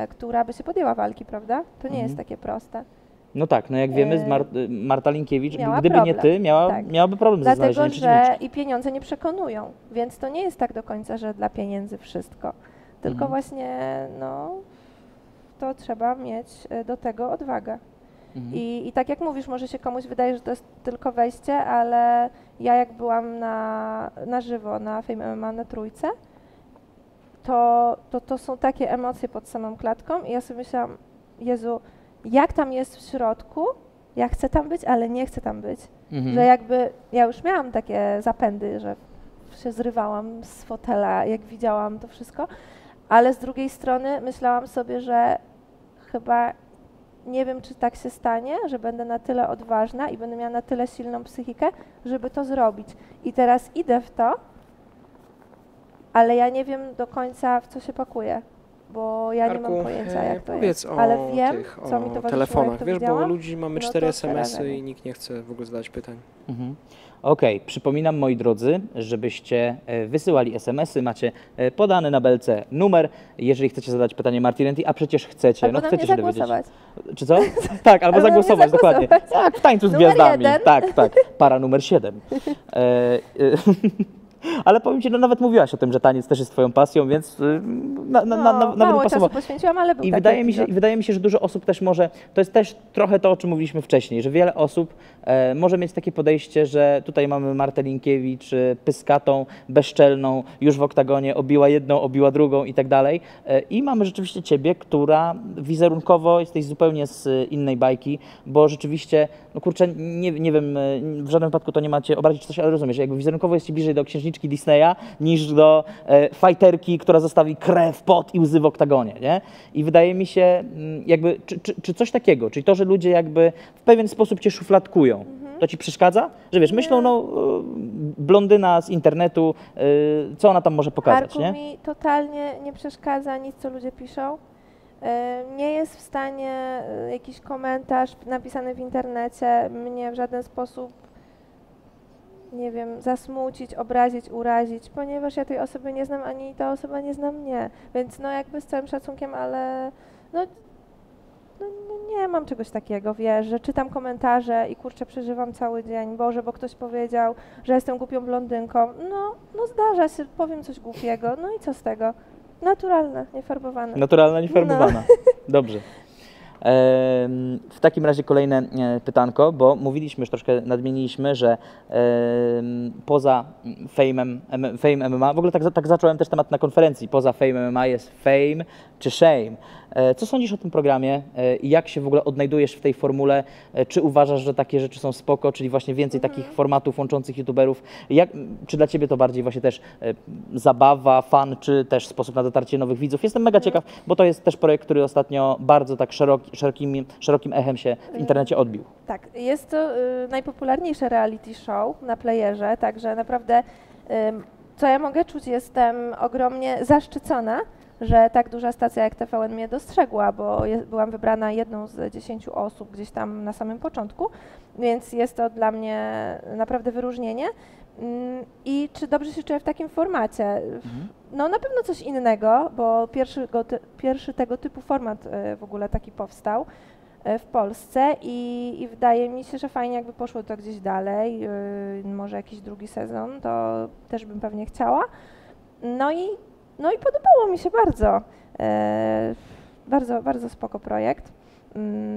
która by się podjęła walki, prawda? To nie jest takie proste. No tak, no jak wiemy, Marta Linkiewicz, miała gdyby problem, nie ty, miałaby problem ze Dlatego, znalezieniem że przeciwniczki. i pieniądze nie przekonują, więc to nie jest tak do końca, że dla pieniędzy wszystko. Tylko właśnie, no, to trzeba mieć do tego odwagę. I tak jak mówisz, może się komuś wydaje, że to jest tylko wejście, ale ja jak byłam na żywo na Fame MMA na Trójce, to są takie emocje pod samą klatką i ja sobie myślałam, Jezu, jak tam jest w środku, ja chcę tam być, ale nie chcę tam być. Że jakby, ja już miałam takie zapędy, że się zrywałam z fotela, jak widziałam to wszystko, ale z drugiej strony myślałam sobie, że chyba nie wiem, czy tak się stanie, że będę na tyle odważna i będę miała na tyle silną psychikę, żeby to zrobić. I teraz idę w to, ale ja nie wiem do końca, w co się pakuję, bo ja nie mam pojęcia, jak to jest. Ale wiem, co mi towarzyszyło, telefonach. jak to Wiesz, widziałam, bo ludzi mamy no 4 to SMS-y przerażenie. i nikt nie chce w ogóle zadać pytań. Okej, przypominam, moi drodzy, żebyście wysyłali SMS-y, macie podany na belce numer, jeżeli chcecie zadać pytanie Marty Renty, a przecież chcecie, Albo no na chcecie mnie się dowiedzieć. zagłosować. Czy co? Tak, albo Albo na mnie zagłosować, dokładnie. zagłosować. Tak, w tańcu z Numer gwiazdami. 1. Tak, para numer 7. Ale powiem ci, no nawet mówiłaś o tym, że taniec też jest twoją pasją, więc nawet mało pasowało. czasu poświęciłam, ale był I taki wydaje mi się, że dużo osób też może, to jest też trochę to, o czym mówiliśmy wcześniej, że wiele osób może mieć takie podejście, że tutaj mamy Martę Linkiewicz, pyskatą, bezczelną, już w oktagonie, obiła jedną, obiła drugą i tak dalej. I mamy rzeczywiście ciebie, która wizerunkowo jesteś zupełnie z innej bajki, bo rzeczywiście, no kurczę, nie wiem, w żadnym wypadku to nie macie obrazić czy coś, ale rozumiesz, jakby wizerunkowo jest ci bliżej do księżniczki Disneya niż do fajterki, która zostawi krew, pot i łzy w oktagonie, nie? I wydaje mi się, jakby, czy coś takiego, czyli to, że ludzie jakby w pewien sposób cię szufladkują, to ci przeszkadza? Że wiesz, myślą, no, blondyna z internetu, co ona tam może pokazać, Arku nie? mi totalnie nie przeszkadza nic, co ludzie piszą. Nie jest w stanie jakiś komentarz napisany w internecie mnie w żaden sposób, nie wiem, zasmucić, obrazić, urazić, ponieważ ja tej osoby nie znam, ani ta osoba nie zna mnie. Więc no jakby z całym szacunkiem, ale no no nie mam czegoś takiego, wiesz, że czytam komentarze i kurczę, przeżywam cały dzień, Boże, bo ktoś powiedział, że jestem głupią blondynką. No zdarza się, powiem coś głupiego, no i co z tego? Naturalne, niefarbowane. Naturalna, niefarbowana. Dobrze. W takim razie kolejne pytanko, bo mówiliśmy, już troszkę nadmieniliśmy, że poza Fame MMA, w ogóle tak zacząłem też temat na konferencji, poza Fame MMA jest Fame czy Shame. Co sądzisz o tym programie i jak się w ogóle odnajdujesz w tej formule? Czy uważasz, że takie rzeczy są spoko, czyli właśnie więcej takich formatów łączących youtuberów? Czy dla Ciebie to bardziej właśnie też zabawa, fan, czy też sposób na dotarcie nowych widzów? Jestem mega ciekaw, bo to jest też projekt, który ostatnio bardzo tak szerokim echem się w internecie odbił. Tak, jest to najpopularniejsze reality show na playerze, także naprawdę, co ja mogę czuć, jestem ogromnie zaszczycona, że tak duża stacja jak TVN mnie dostrzegła, bo byłam wybrana jedną z 10 osób gdzieś tam na samym początku, więc jest to dla mnie naprawdę wyróżnienie. I czy dobrze się czuję w takim formacie? No na pewno coś innego, bo pierwszy tego typu format w ogóle taki powstał w Polsce i wydaje mi się, że fajnie jakby poszło to gdzieś dalej, może jakiś drugi sezon, to też bym pewnie chciała. No i podobało mi się bardzo. Bardzo spoko projekt.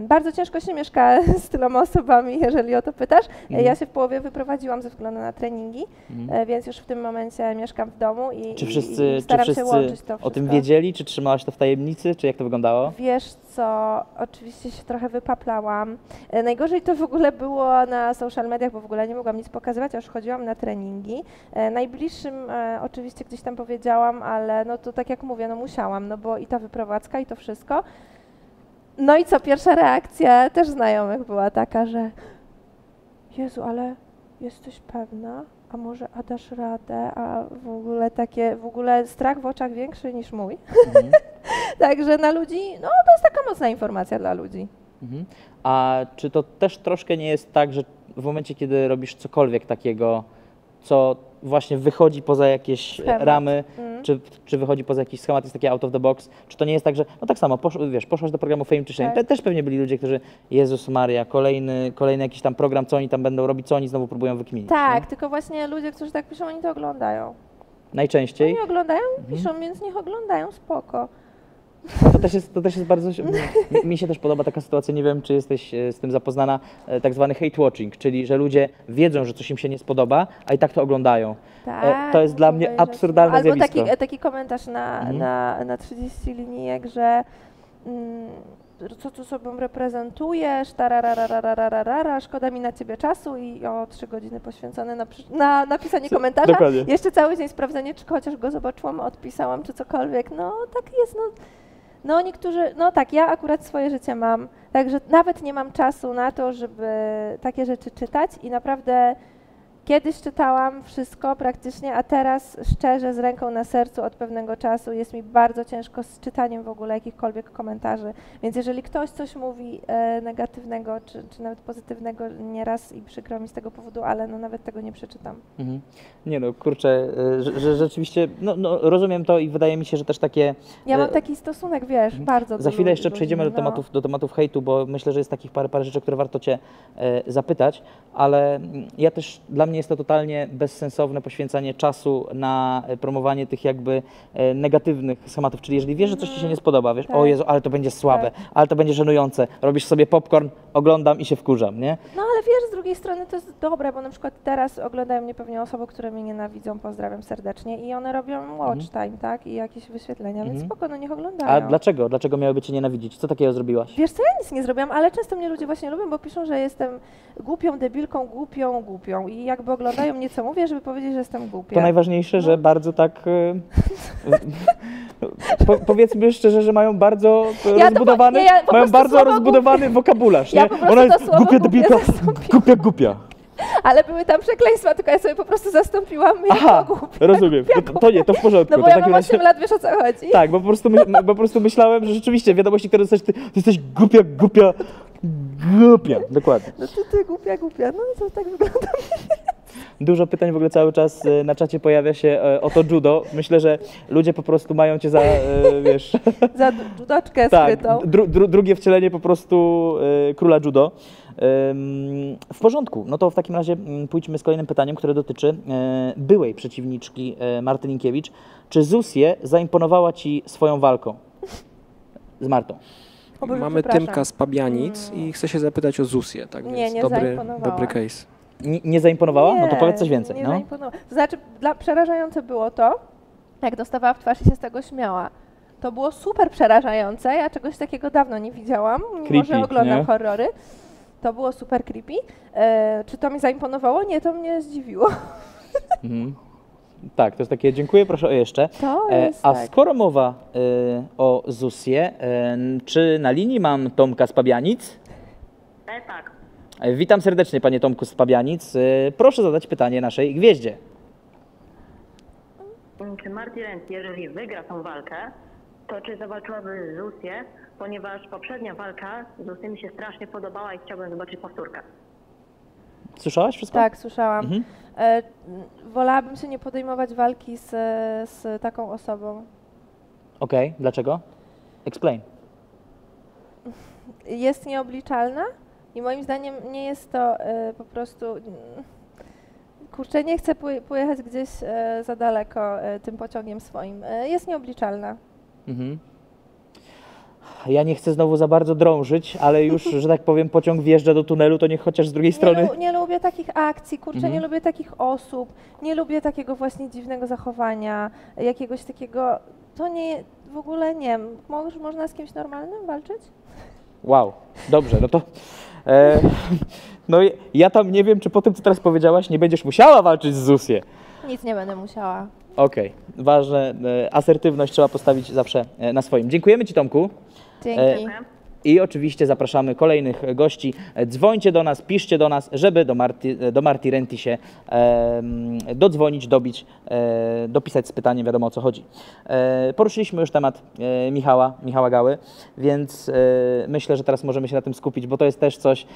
Bardzo ciężko się mieszka z tyloma osobami, jeżeli o to pytasz. Ja się w połowie wyprowadziłam ze względu na treningi, więc już w tym momencie mieszkam w domu i staram się łączyć to wszystko. O tym wiedzieli? Czy trzymałaś to w tajemnicy? Czy jak to wyglądało? Wiesz co, oczywiście się trochę wypaplałam. Najgorzej to w ogóle było na social mediach, bo w ogóle nie mogłam nic pokazywać, a już chodziłam na treningi. Najbliższym oczywiście gdzieś tam powiedziałam, ale no to tak jak mówię, no musiałam, no bo i ta wyprowadzka i to wszystko. No i co, pierwsza reakcja też znajomych była taka, że Jezu, ale jesteś pewna? A może a dasz radę? A w ogóle strach w oczach większy niż mój. Także na ludzi, no to jest taka mocna informacja dla ludzi. A czy to też troszkę nie jest tak, że w momencie, kiedy robisz cokolwiek takiego, co właśnie wychodzi poza jakieś ramy, czy wychodzi poza jakiś schemat, jest takie out of the box, czy to nie jest tak, że no tak samo, poszłaś do programu Fame czy Shame, Tak. też pewnie byli ludzie, którzy, Jezus Maria, kolejny jakiś tam program, co oni tam będą robić, co oni znowu próbują wykminić. Tak, nie? tylko właśnie ludzie, którzy tak piszą, oni to oglądają. Najczęściej. Oni oglądają, piszą, więc niech oglądają, spoko. To też jest bardzo... Mi się też podoba taka sytuacja, nie wiem, czy jesteś z tym zapoznana, tak zwany hate watching, czyli że ludzie wiedzą, że coś im się nie spodoba, a i tak to oglądają. Tak, To jest dla mnie absurdalne albo zjawisko. taki komentarz na 30 linijek, że co tu sobą reprezentujesz, tararararararara, szkoda mi na ciebie czasu i o 3 godziny poświęcone na napisanie komentarza. Dokładnie. Jeszcze cały dzień sprawdzenie, czy chociaż go zobaczyłam, odpisałam, czy cokolwiek. No tak jest, no niektórzy, no tak, ja akurat swoje życie mam, także nawet nie mam czasu na to, żeby takie rzeczy czytać i naprawdę kiedyś czytałam wszystko praktycznie, a teraz szczerze z ręką na sercu od pewnego czasu jest mi bardzo ciężko z czytaniem w ogóle jakichkolwiek komentarzy, więc jeżeli ktoś coś mówi negatywnego czy nawet pozytywnego nieraz i przykro mi z tego powodu, ale no nawet tego nie przeczytam. Nie no, kurczę, że rzeczywiście, no rozumiem to i wydaje mi się, że też takie... Ja mam taki stosunek, wiesz, bardzo Za chwilę jeszcze ludzi, przejdziemy no. do tematów hejtu, bo myślę, że jest takich parę rzeczy, które warto Cię zapytać, ale ja też, dla mnie jest to totalnie bezsensowne poświęcanie czasu na promowanie tych jakby negatywnych schematów, czyli jeżeli wiesz, że coś Ci się nie spodoba, wiesz, Tak. o Jezu, ale to będzie słabe, ale to będzie żenujące, robisz sobie popcorn, oglądam i się wkurzam, nie? No ale wiesz, z drugiej strony to jest dobre, bo na przykład teraz oglądają mnie pewnie osoby, które mnie nienawidzą, pozdrawiam serdecznie i one robią watch time, tak, i jakieś wyświetlenia, więc spoko, no niech oglądają. A dlaczego? Dlaczego miałyby Cię nienawidzić? Co takiego zrobiłaś? Wiesz co, ja nic nie zrobiłam, ale często mnie ludzie właśnie lubią, bo piszą, że jestem głupią, debilką, głupią i jakby oglądają mnie, co mówię, żeby powiedzieć, że jestem głupia. To najważniejsze, że bardzo tak, powiedzmy szczerze, że mają bardzo rozbudowany, mają bardzo rozbudowany wokabularz, Ja nie? po prostu Ona to jest słowo głupia, debilka, głupia. Ale były tam przekleństwa, tylko ja sobie po prostu zastąpiłam Aha, głupia. rozumiem. To nie, to w porządku. No bo ja mam 8 lat, wiesz o co chodzi? Tak, bo po prostu myślałem, że rzeczywiście wiadomości, które dostajesz, ty jesteś głupia. Dokładnie. No ty głupia, no to tak wygląda. Dużo pytań w ogóle cały czas na czacie pojawia się o to judo. Myślę, że ludzie po prostu mają cię za, wiesz... Za judoczkę tak, skrytą. drugie wcielenie po prostu króla judo. W porządku, no to w takim razie pójdźmy z kolejnym pytaniem, które dotyczy byłej przeciwniczki Marty Linkiewicz. Czy Zusie zaimponowała Ci swoją walką z Martą? O Boże, Mamy przepraszam. Tymka z Pabianic i chcę się zapytać o Zusię, tak Nie, więc nie dobry zaimponowała. case. Nie zaimponowała? No to powiedz coś więcej. Nie No. zaimponowała. To znaczy, przerażające było to, jak dostawała w twarz i się z tego śmiała. To było super przerażające, ja czegoś takiego dawno nie widziałam, mimo Creepy, że oglądam nie? horrory. To było super creepy. Czy to mi zaimponowało? Nie, to mnie zdziwiło. Mhm. Tak, to jest takie, dziękuję, proszę o jeszcze. To jest A tak. skoro mowa o Zusie, czy na linii mam Tomka z Pabianic? Tak. Witam serdecznie, panie Tomku z Pabianic. Proszę zadać pytanie naszej gwieździe. Czy Marty Renty, jeżeli wygra tą walkę, to czy zawalczyłaby z Zusię, ponieważ poprzednia walka z Zusią mi się strasznie podobała i chciałbym zobaczyć powtórkę. Słyszałaś wszystko? Tak, słyszałam. Mhm. Wolałabym się nie podejmować walki z taką osobą. Okej, dlaczego? Explain. Jest nieobliczalna i moim zdaniem nie jest to po prostu... Kurczę, nie chcę pojechać gdzieś za daleko tym pociągiem swoim. Jest nieobliczalna. Mhm. Ja nie chcę znowu za bardzo drążyć, ale już, że tak powiem, pociąg wjeżdża do tunelu, to niech chociaż z drugiej strony... Nie lubię takich akcji, kurczę, Mhm. nie lubię takich osób, nie lubię takiego właśnie dziwnego zachowania, jakiegoś takiego... To nie... W ogóle nie. Można z kimś normalnym walczyć? Wow, dobrze, no to... no ja tam nie wiem, czy po tym, co teraz powiedziałaś, nie będziesz musiała walczyć z Zusię. Nic nie będę musiała. Okej, ważne, asertywność trzeba postawić zawsze na swoim. Dziękujemy Ci, Tomku. Dzięki. I oczywiście zapraszamy kolejnych gości. Dzwońcie do nas, piszcie do nas, żeby do Marty Renty się dodzwonić, dobić, dopisać z pytaniem, wiadomo o co chodzi. Poruszyliśmy już temat Michała Gały, więc myślę, że teraz możemy się na tym skupić, bo to jest też coś,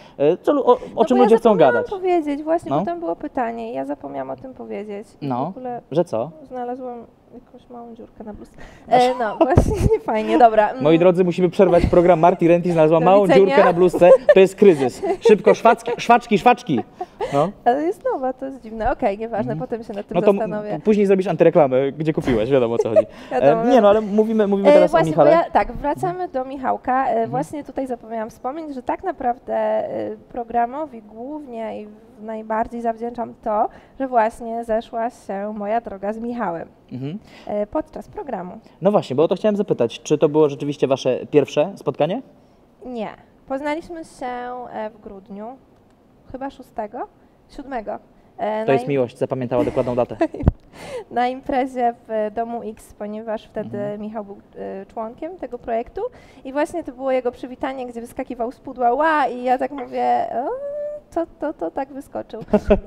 o czym ludzie chcą gadać. Ja zapomniałam powiedzieć, właśnie, No. bo tam było pytanie i ja zapomniałam o tym powiedzieć. I No. w ogóle Że co? znalazłam jakąś małą dziurkę na bluzce. No, właśnie, fajnie, dobra. Moi drodzy, musimy przerwać program. Marty Renty znalazła Do małą widzenia. dziurkę na bluzce. To jest kryzys. Szybko, szwaczki. No. Ale jest nowa, to jest dziwne. Okej, nieważne, potem się nad tym No to zastanowię. później zrobisz antyreklamę, gdzie kupiłeś, wiadomo o co chodzi. Wiadomo, Nie no, ale mówimy teraz o właśnie, bo Michale. tak, wracamy do Michałka. Właśnie tutaj zapomniałam wspomnieć, że tak naprawdę programowi głównie i najbardziej zawdzięczam to, że właśnie zeszła się moja droga z Michałem Mhm. podczas programu. No właśnie, bo o to chciałem zapytać, czy to było rzeczywiście wasze pierwsze spotkanie? Nie. Poznaliśmy się w grudniu, chyba 6, 7. To jest miłość, zapamiętała dokładną datę. Na imprezie w Domu X, ponieważ wtedy Michał był członkiem tego projektu i właśnie to było jego przywitanie, gdzie wyskakiwał z pudła ła i ja tak mówię, to tak wyskoczył.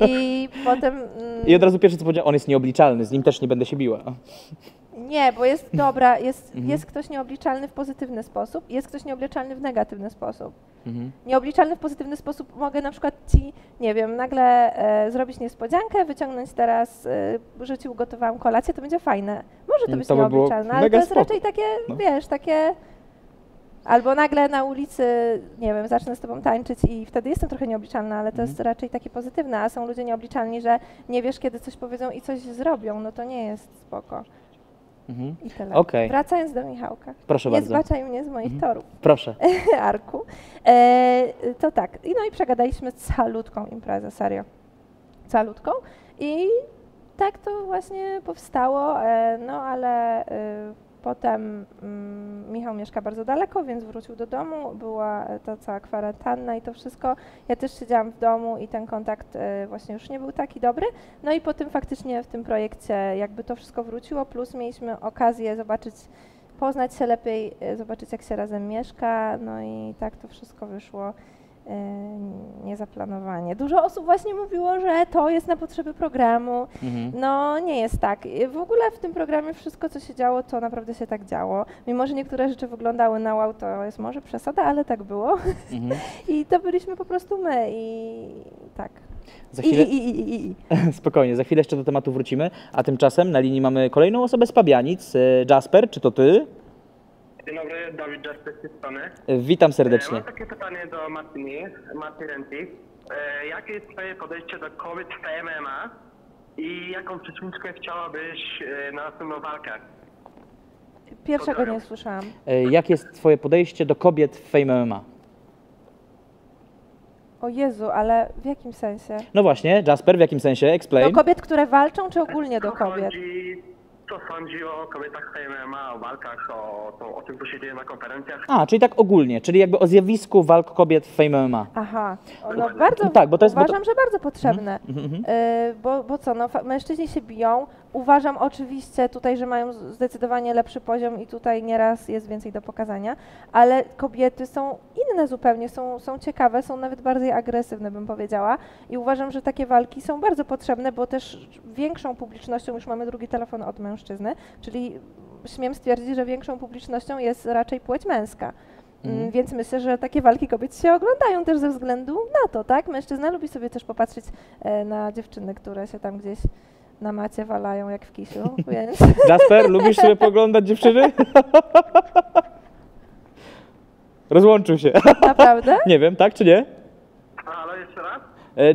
I potem... I od razu pierwsze co powiedział, on jest nieobliczalny, z nim też nie będę się biła. Nie, bo jest dobra, jest ktoś nieobliczalny w pozytywny sposób, jest ktoś nieobliczalny w negatywny sposób. Mhm. Nieobliczalny w pozytywny sposób mogę na przykład ci, nie wiem, nagle zrobić niespodziankę, wyciągnąć teraz, że ci ugotowałam kolację, to będzie fajne. Może to być To by było nieobliczalne, ale mega to jest spoko. raczej takie, No. wiesz, takie... Albo nagle na ulicy, nie wiem, zacznę z tobą tańczyć i wtedy jestem trochę nieobliczalna, ale to jest raczej takie pozytywne, a są ludzie nieobliczalni, że nie wiesz, kiedy coś powiedzą i coś zrobią, no to nie jest spoko. Mhm. I tyle. Okej. Wracając do Michałka. Proszę Nie bardzo. zbaczaj mnie z moich torów, Proszę. Arku. To tak, no i przegadaliśmy calutką imprezę, serio. Calutką. I tak to właśnie powstało, no ale potem Michał mieszka bardzo daleko, więc wrócił do domu, była ta cała kwarantanna i to wszystko. Ja też siedziałam w domu i ten kontakt właśnie już nie był taki dobry. No i potem faktycznie w tym projekcie jakby to wszystko wróciło, plus mieliśmy okazję zobaczyć, poznać się lepiej, zobaczyć jak się razem mieszka, no i tak to wszystko wyszło niezaplanowanie. Dużo osób właśnie mówiło, że to jest na potrzeby programu. Mhm. No nie jest tak. W ogóle w tym programie wszystko, co się działo, to naprawdę się tak działo. Mimo, że niektóre rzeczy wyglądały na wow, to jest może przesada, ale tak było. Mhm. I to byliśmy po prostu my i tak. Za chwilę... I. Spokojnie, za chwilę jeszcze do tematu wrócimy, a tymczasem na linii mamy kolejną osobę z Pabianic. Jasper, czy to ty? Dzień dobry, Dawid Jasper z tej strony. Witam serdecznie. Mam takie pytanie do Marty Renty. Jakie jest twoje podejście do kobiet w MMA i jaką przeciwniczkę chciałabyś na następną walkę? Pierwszego nie słyszałam. Jakie jest twoje podejście do kobiet w Fame MMA? O Jezu, ale w jakim sensie? No właśnie, Jasper, w jakim sensie? Do Explain. kobiet, które walczą, czy ogólnie do kobiet? Co sądzi o kobietach w MMA, o walkach, o tym, co się dzieje na konferencjach? A, czyli tak ogólnie, czyli jakby o zjawisku walk kobiet w Fame MMA. Aha, no bardzo, Tak, bo to jest- bo to- uważam, że bardzo potrzebne. Bo co, no, mężczyźni się biją. Uważam oczywiście tutaj, że mają zdecydowanie lepszy poziom i tutaj nieraz jest więcej do pokazania, ale kobiety są inne zupełnie, są ciekawe, są nawet bardziej agresywne, bym powiedziała. I uważam, że takie walki są bardzo potrzebne, bo też większą publicznością, już mamy drugi telefon od mężczyzny, czyli śmiem stwierdzić, że większą publicznością jest raczej płeć męska. Więc myślę, że takie walki kobiet się oglądają też ze względu na to, tak? Mężczyzna lubi sobie też popatrzeć na dziewczyny, które się tam gdzieś na macie walają jak w kisiu, więc... Jasper, lubisz sobie poglądać dziewczyny? Rozłączył się. Naprawdę? Nie wiem, tak czy nie? Ale jeszcze raz?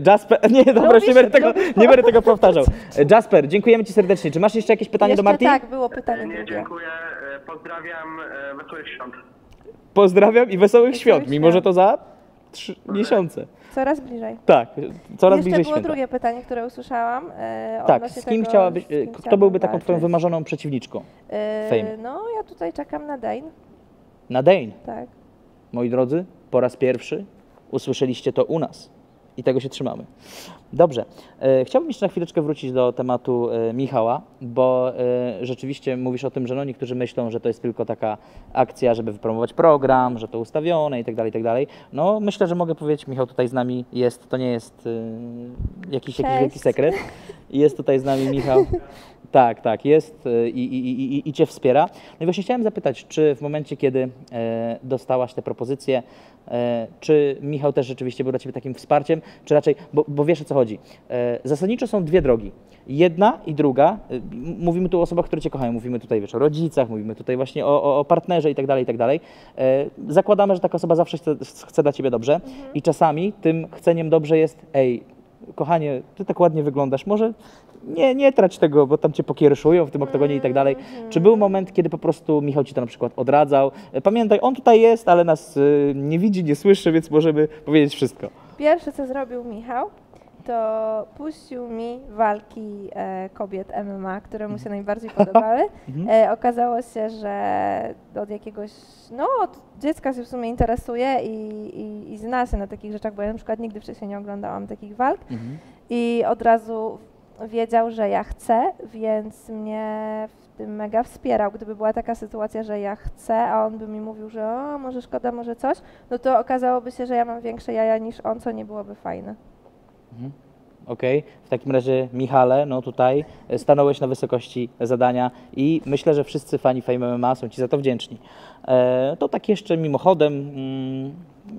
Jasper, nie, dobra, już Lubisz- nie będę tego powtarzał. Jasper, dziękujemy ci serdecznie. Czy masz jeszcze jakieś pytanie Jeszcze do Marti? tak, było pytanie Nie, drugie. dziękuję. Pozdrawiam. Wesołych świąt. Pozdrawiam i wesołych świąt, świąt. mimo że to za 3 miesiące. Coraz bliżej. Tak, coraz Jeszcze bliżej było święta. drugie pytanie, które usłyszałam. Tak, odnośnie z kim tego, chciałabyś, z kim kto chciałabym byłby taką twoją walczyć. wymarzoną przeciwniczką? Fame. No, ja tutaj czekam na Dane, Na Dane. tak. Moi drodzy, po raz pierwszy usłyszeliście to u nas i tego się trzymamy. Dobrze, chciałbym jeszcze na chwileczkę wrócić do tematu Michała, bo rzeczywiście mówisz o tym, że no niektórzy myślą, że to jest tylko taka akcja, żeby wypromować program, że to ustawione i tak dalej, i tak dalej. No myślę, że mogę powiedzieć, Michał tutaj z nami jest, to nie jest jakiś wielki sekret. Jest tutaj z nami Michał. Tak, jest i Cię wspiera. No i właśnie chciałem zapytać, czy w momencie, kiedy dostałaś te propozycje, czy Michał też rzeczywiście był dla Ciebie takim wsparciem, czy raczej, bo wiesz o co chodzi. Zasadniczo są dwie drogi. Jedna i druga, mówimy tu o osobach, które Cię kochają, mówimy tutaj wiesz, o rodzicach, mówimy tutaj właśnie o partnerze i tak dalej, i tak dalej. Zakładamy, że taka osoba zawsze chce dla Ciebie dobrze i czasami tym chceniem dobrze jest, ej, kochanie, Ty tak ładnie wyglądasz, może nie trać tego, bo tam Cię pokiereszują w tym oktagonie i tak dalej. Czy był moment, kiedy po prostu Michał Ci to na przykład odradzał? Pamiętaj, on tutaj jest, ale nas nie widzi, nie słyszy, więc możemy powiedzieć wszystko. Pierwsze, co zrobił Michał, to puścił mi walki kobiet MMA, które mu się najbardziej podobały. Okazało się, że od jakiegoś, no od dziecka się w sumie interesuje i zna się na takich rzeczach, bo ja na przykład nigdy wcześniej nie oglądałam takich walk i od razu wiedział, że ja chcę, więc mnie w tym mega wspierał. Gdyby była taka sytuacja, że ja chcę, a on by mi mówił, że o, może szkoda, może coś, no to okazałoby się, że ja mam większe jaja niż on, co nie byłoby fajne. Okej, w takim razie Michale, no tutaj stanąłeś na wysokości zadania i myślę, że wszyscy fani Fame MMA są Ci za to wdzięczni. To tak jeszcze mimochodem,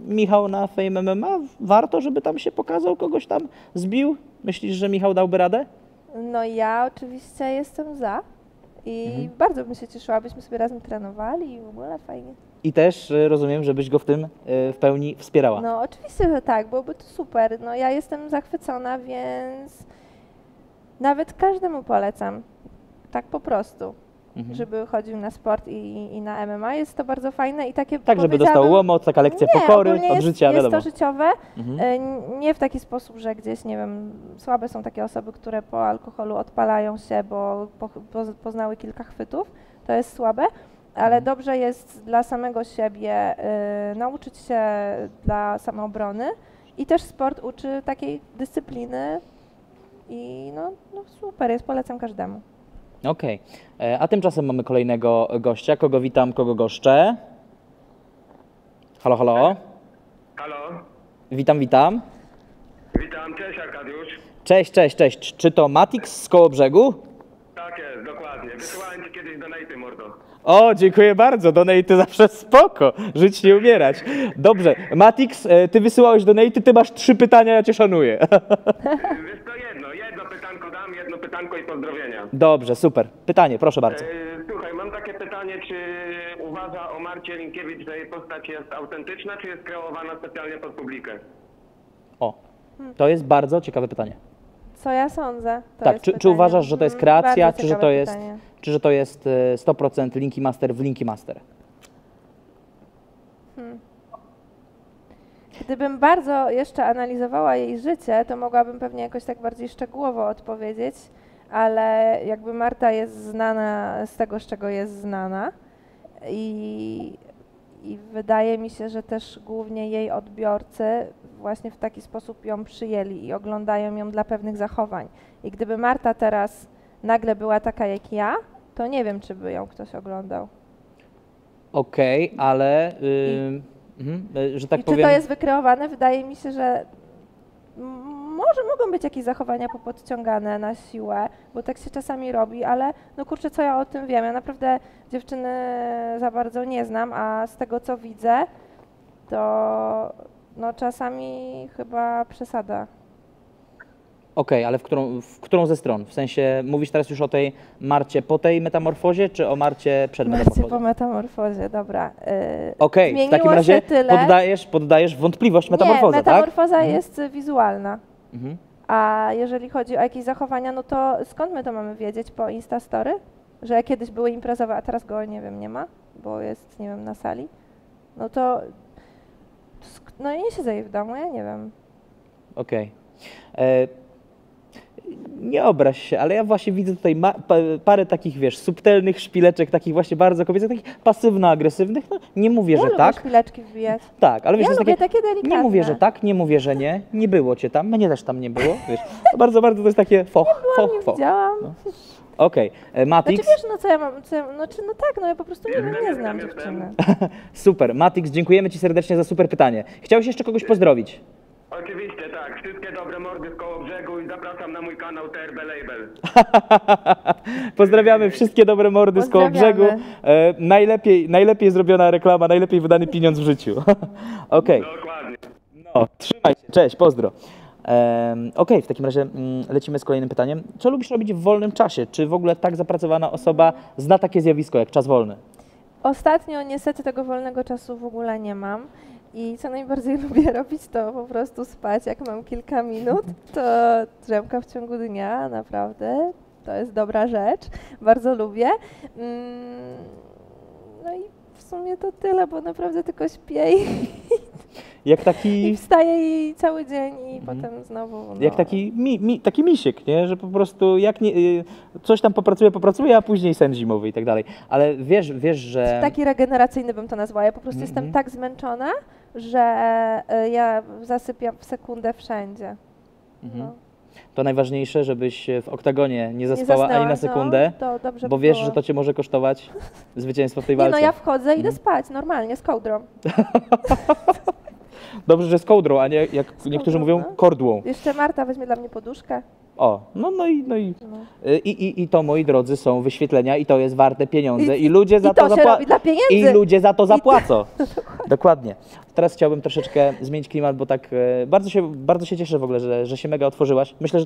Michał na Fame MMA, warto, żeby tam się pokazał, kogoś tam zbił? Myślisz, że Michał dałby radę? No ja oczywiście jestem za i bardzo bym się cieszyła, byśmy sobie razem trenowali i w ogóle fajnie. I też rozumiem, żebyś go w tym w pełni wspierała. No oczywiście, że tak, byłoby to super. No ja jestem zachwycona, więc nawet każdemu polecam, tak po prostu, żeby chodził na sport i na MMA. Jest to bardzo fajne i takie Tak, żeby dostał łomot, taka lekcja pokory ogólnie od jest, życia, jest wiadomo. to życiowe, nie w taki sposób, że gdzieś, nie wiem, słabe są takie osoby, które po alkoholu odpalają się, bo poznały kilka chwytów, to jest słabe, ale dobrze jest dla samego siebie nauczyć się dla samoobrony i też sport uczy takiej dyscypliny i no super jest, polecam każdemu. Okej, a tymczasem mamy kolejnego gościa. Kogo witam, kogo goszczę? Halo, halo. Halo? Witam. Witam, cześć Arkadiusz. Cześć. Czy to Matix z Kołobrzegu? Tak jest, dokładnie. Wysyłałem Ci kiedyś donaty, mordo. O, dziękuję bardzo, donaty zawsze spoko, żyć nie umierać. Dobrze, Matix, ty wysyłałeś donaty, ty masz 3 pytania, ja cię szanuję. Wiesz to jedno pytanko dam, jedno pytanko i pozdrowienia. Dobrze, super. Pytanie, proszę bardzo. Słuchaj, mam takie pytanie, czy uważa o Marcie Linkiewicz, że jej postać jest autentyczna, czy jest kreowana specjalnie pod publikę? O, to jest bardzo ciekawe pytanie. Co ja sądzę? To Tak, jest czy pytanie. uważasz, że to jest kreacja, Bardzo czy że to ciekawe jest, pytanie. czy że to jest 100% Linki Master w Linki Master? Gdybym bardzo jeszcze analizowała jej życie, to mogłabym pewnie jakoś tak bardziej szczegółowo odpowiedzieć, ale jakby Marta jest znana z tego, z czego jest znana i wydaje mi się, że też głównie jej odbiorcy właśnie w taki sposób ją przyjęli i oglądają ją dla pewnych zachowań. I gdyby Marta teraz nagle była taka jak ja, to nie wiem, czy by ją ktoś oglądał. Okej, ale że tak I powiem. czy to jest wykreowane? Wydaje mi się, że może mogą być jakieś zachowania popodciągane na siłę, bo tak się czasami robi, ale no kurczę, co ja o tym wiem? Ja naprawdę dziewczyny za bardzo nie znam, a z tego co widzę, to no czasami chyba przesada. Okej, ale w którą ze stron? W sensie mówisz teraz już o tej Marcie po tej metamorfozie, czy o Marcie przed Marcie metamorfozą? po metamorfozie, dobra. Okej, w Zmieniło takim się razie tyle. poddajesz wątpliwość Nie, metamorfozę, tak? metamorfoza jest wizualna. Mhm. A jeżeli chodzi o jakieś zachowania, no to skąd my to mamy wiedzieć? Po Instastory? Że kiedyś były imprezowe, a teraz go, nie wiem, nie ma, bo jest, nie wiem, na sali? No to, no ja nie siedzę jej w domu, ja nie wiem. Okej. Nie obraź się, ale ja właśnie widzę tutaj parę takich, wiesz, subtelnych szpileczek, takich właśnie bardzo kobiecych, takich pasywno-agresywnych. No, nie mówię, Ja że lubię tak. szpileczki wbijać. Tak, ale wiesz, Ja to jest lubię takie, takie delikatne. nie mówię, że tak, nie mówię, że nie. Nie było cię tam, mnie też tam nie było, wiesz. To bardzo to jest takie foch, Nie foch. widziałam. Okej, Matix, Znaczy wiesz, no co ja mam, no tak, no ja po prostu nie wiem, nie znam dziewczyny. super. Matix, dziękujemy ci serdecznie za super pytanie. Chciałeś jeszcze kogoś pozdrowić? Oczywiście, tak. Wszystkie dobre mordy z koło brzegu i zapraszam na mój kanał TRB Label. Pozdrawiamy wszystkie dobre mordy z koło brzegu. Pozdrawiamy. Najlepiej zrobiona reklama, najlepiej wydany pieniądz w życiu. Okej. Dokładnie. No, trzymaj się, cześć, pozdro. Okej, w takim razie lecimy z kolejnym pytaniem. Co lubisz robić w wolnym czasie? Czy w ogóle tak zapracowana osoba zna takie zjawisko jak czas wolny? Ostatnio niestety tego wolnego czasu w ogóle nie mam. I co najbardziej lubię robić, to po prostu spać. Jak mam kilka minut, to drzemka w ciągu dnia, naprawdę. To jest dobra rzecz. Bardzo lubię. No i w sumie to tyle, bo naprawdę tylko śpię Jak i taki, wstaję i cały dzień i potem znowu. No. jak taki misiek, nie? Że po prostu jak nie, coś tam popracuje, a później sen zimowy i tak dalej. Ale wiesz, że... Taki regeneracyjny bym to nazwała. Ja po prostu jestem tak zmęczona, że ja zasypiam w sekundę wszędzie. No. To najważniejsze, żebyś w oktagonie nie zaspała ani zasnęła, na sekundę, no, to dobrze bo by wiesz, było. że to cię może kosztować zwycięstwo w tej Nie, walce. no ja wchodzę i idę spać, normalnie, z kołdrą. Dobrze, że z kołdrą, a nie jak niektórzy kołdrą, mówią, no. kordłą. Jeszcze Marta weźmie dla mnie poduszkę. O, no i to, moi drodzy, są wyświetlenia i to jest warte pieniądze i ludzie za I to się zapłacą. robi dla pieniędzy. I ludzie za to zapłacą. Dokładnie. Teraz chciałbym troszeczkę zmienić klimat, bo tak bardzo się cieszę w ogóle, że się mega otworzyłaś. Myślę,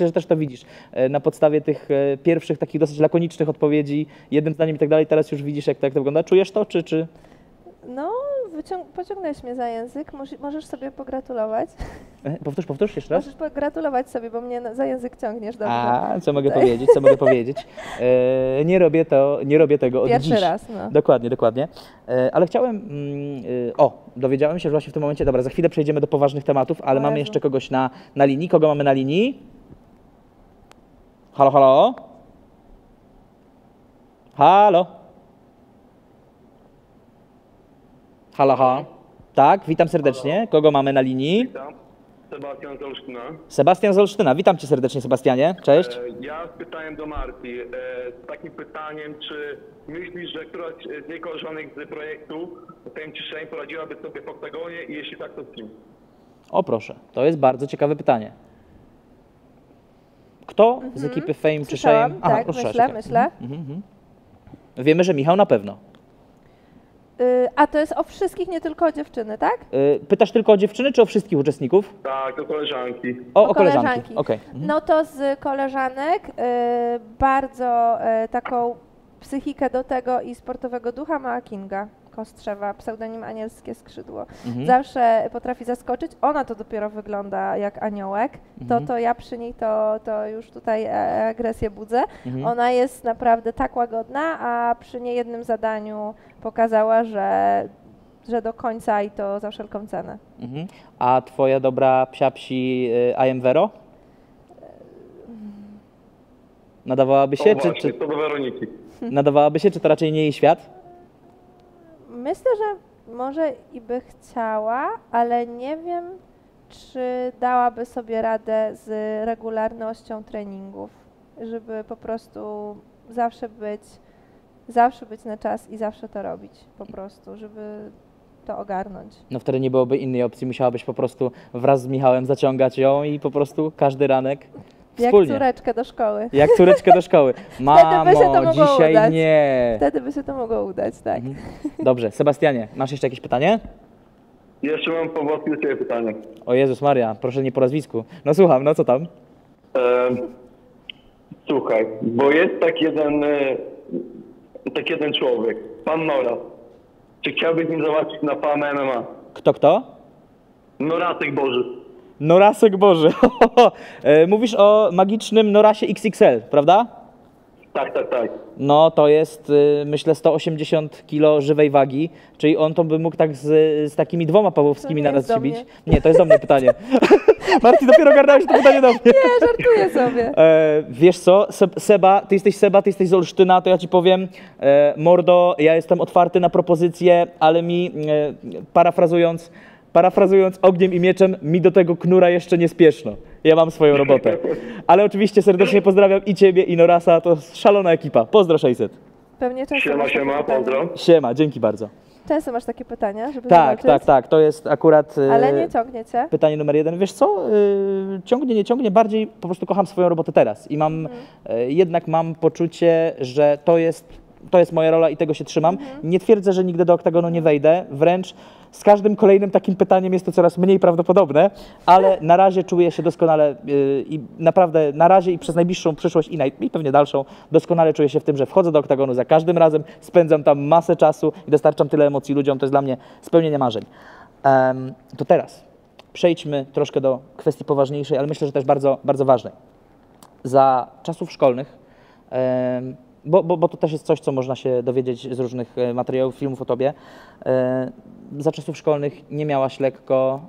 że też to widzisz. Na podstawie tych pierwszych takich dosyć lakonicznych odpowiedzi, jednym zdaniem i tak dalej, teraz już widzisz, jak to wygląda. Czujesz to, czy... No, pociągnąłeś mnie za język, możesz sobie pogratulować. Powtórz jeszcze raz. Możesz pogratulować sobie, bo mnie za język ciągniesz dobrze. A, co mogę powiedzieć? Nie robię tego od Pierwszy dziś. raz, no. Dokładnie. Ale chciałem, dowiedziałem się, że właśnie w tym momencie, dobra, za chwilę przejdziemy do poważnych tematów, ale O mamy Jezu. jeszcze kogoś na linii. Kogo mamy na linii? Halo, halo? Halo? Halo, halo? Tak, witam serdecznie. Kogo mamy na linii? Witam. Sebastian z Olsztyna. Sebastian z Olsztyna. Witam cię serdecznie, Sebastianie. Cześć. Ja z pytaniem do Marti. Z takim pytaniem, czy myślisz, że któraś z jej koleżanek z projektu Fame czy Shame poradziłaby sobie w oktagonie i jeśli tak, to z kim? O proszę, to jest bardzo ciekawe pytanie. Kto z ekipy Fame czy Słyszałam, Shame? tak, proszę, myślę. Wiemy, że Michał na pewno. A to jest o wszystkich, nie tylko o dziewczyny, tak? Pytasz tylko o dziewczyny, czy o wszystkich uczestników? Tak, do koleżanki. O koleżanki. Okej. No to z koleżanek bardzo taką psychikę do tego i sportowego ducha ma Kinga Kostrzewa, pseudonim Anielskie Skrzydło. Zawsze potrafi zaskoczyć. Ona to dopiero wygląda jak aniołek. To ja przy niej to już tutaj agresję budzę. Ona jest naprawdę tak łagodna, a przy niejednym zadaniu pokazała, że do końca i to za wszelką cenę. A twoja dobra psia-psi I am Vero? Nadawałaby się, czy To do Weroniki. nadawałaby się, czy to raczej nie jej świat? Myślę, że może i by chciała, ale nie wiem, czy dałaby sobie radę z regularnością treningów, żeby po prostu zawsze być na czas i zawsze to robić po prostu, żeby to ogarnąć. No wtedy nie byłoby innej opcji, musiałabyś po prostu wraz z Michałem zaciągać ją i po prostu każdy ranek wspólnie. Jak córeczkę do szkoły. Jak córeczkę do szkoły. Mamo, by się to mogło dzisiaj udać. nie. Wtedy by się to mogło udać, tak. Dobrze, Sebastianie, masz jeszcze jakieś pytanie? Jeszcze mam po włosku do ciebie pytanie. O Jezus Maria, proszę nie po nazwisku. No słucham, no co tam? Słuchaj, bo jest tak jeden człowiek, pan Nora. Czy chciałbyś nim zobaczyć na Fame MMA? Kto? Norasek Boży. Norasek Boży. Mówisz o magicznym Norasie XXL, prawda? Tak. No to jest, myślę, 180 kg żywej wagi, czyli on to by mógł tak z takimi dwoma Pawłowskimi To nie naraz jest do się bić. mnie. Nie, to jest do mnie pytanie. Marti, dopiero ogarnąłeś to pytanie do mnie. Nie, żartuję sobie. Wiesz co, Seba, ty jesteś z Olsztyna, to ja ci powiem, mordo, ja jestem otwarty na propozycje, ale mi, parafrazując ogniem i mieczem, mi do tego knura jeszcze nie spieszno. Ja mam swoją robotę. Ale oczywiście serdecznie pozdrawiam i ciebie, i Norasa, to szalona ekipa. Pozdro 600. Pewnie często masz takie Siema, pytania. pozdro. Siema, dzięki bardzo. Często masz takie pytania, żeby Tak, zobaczyć? to jest akurat Ale nie ciągnie cię? pytanie numer 1. Wiesz co, ciągnie, nie ciągnie, bardziej po prostu kocham swoją robotę teraz i jednak mam poczucie, że to jest moja rola i tego się trzymam. Nie twierdzę, że nigdy do oktagonu nie wejdę, wręcz z każdym kolejnym takim pytaniem jest to coraz mniej prawdopodobne, ale na razie czuję się doskonale i naprawdę na razie i przez najbliższą przyszłość i pewnie dalszą doskonale czuję się w tym, że wchodzę do oktagonu za każdym razem, spędzam tam masę czasu i dostarczam tyle emocji ludziom, to jest dla mnie spełnienie marzeń. To teraz przejdźmy troszkę do kwestii poważniejszej, ale myślę, że też bardzo, bardzo ważnej. Za czasów szkolnych, bo to też jest coś, co można się dowiedzieć z różnych materiałów, filmów o tobie. Za czasów szkolnych nie miałaś lekko,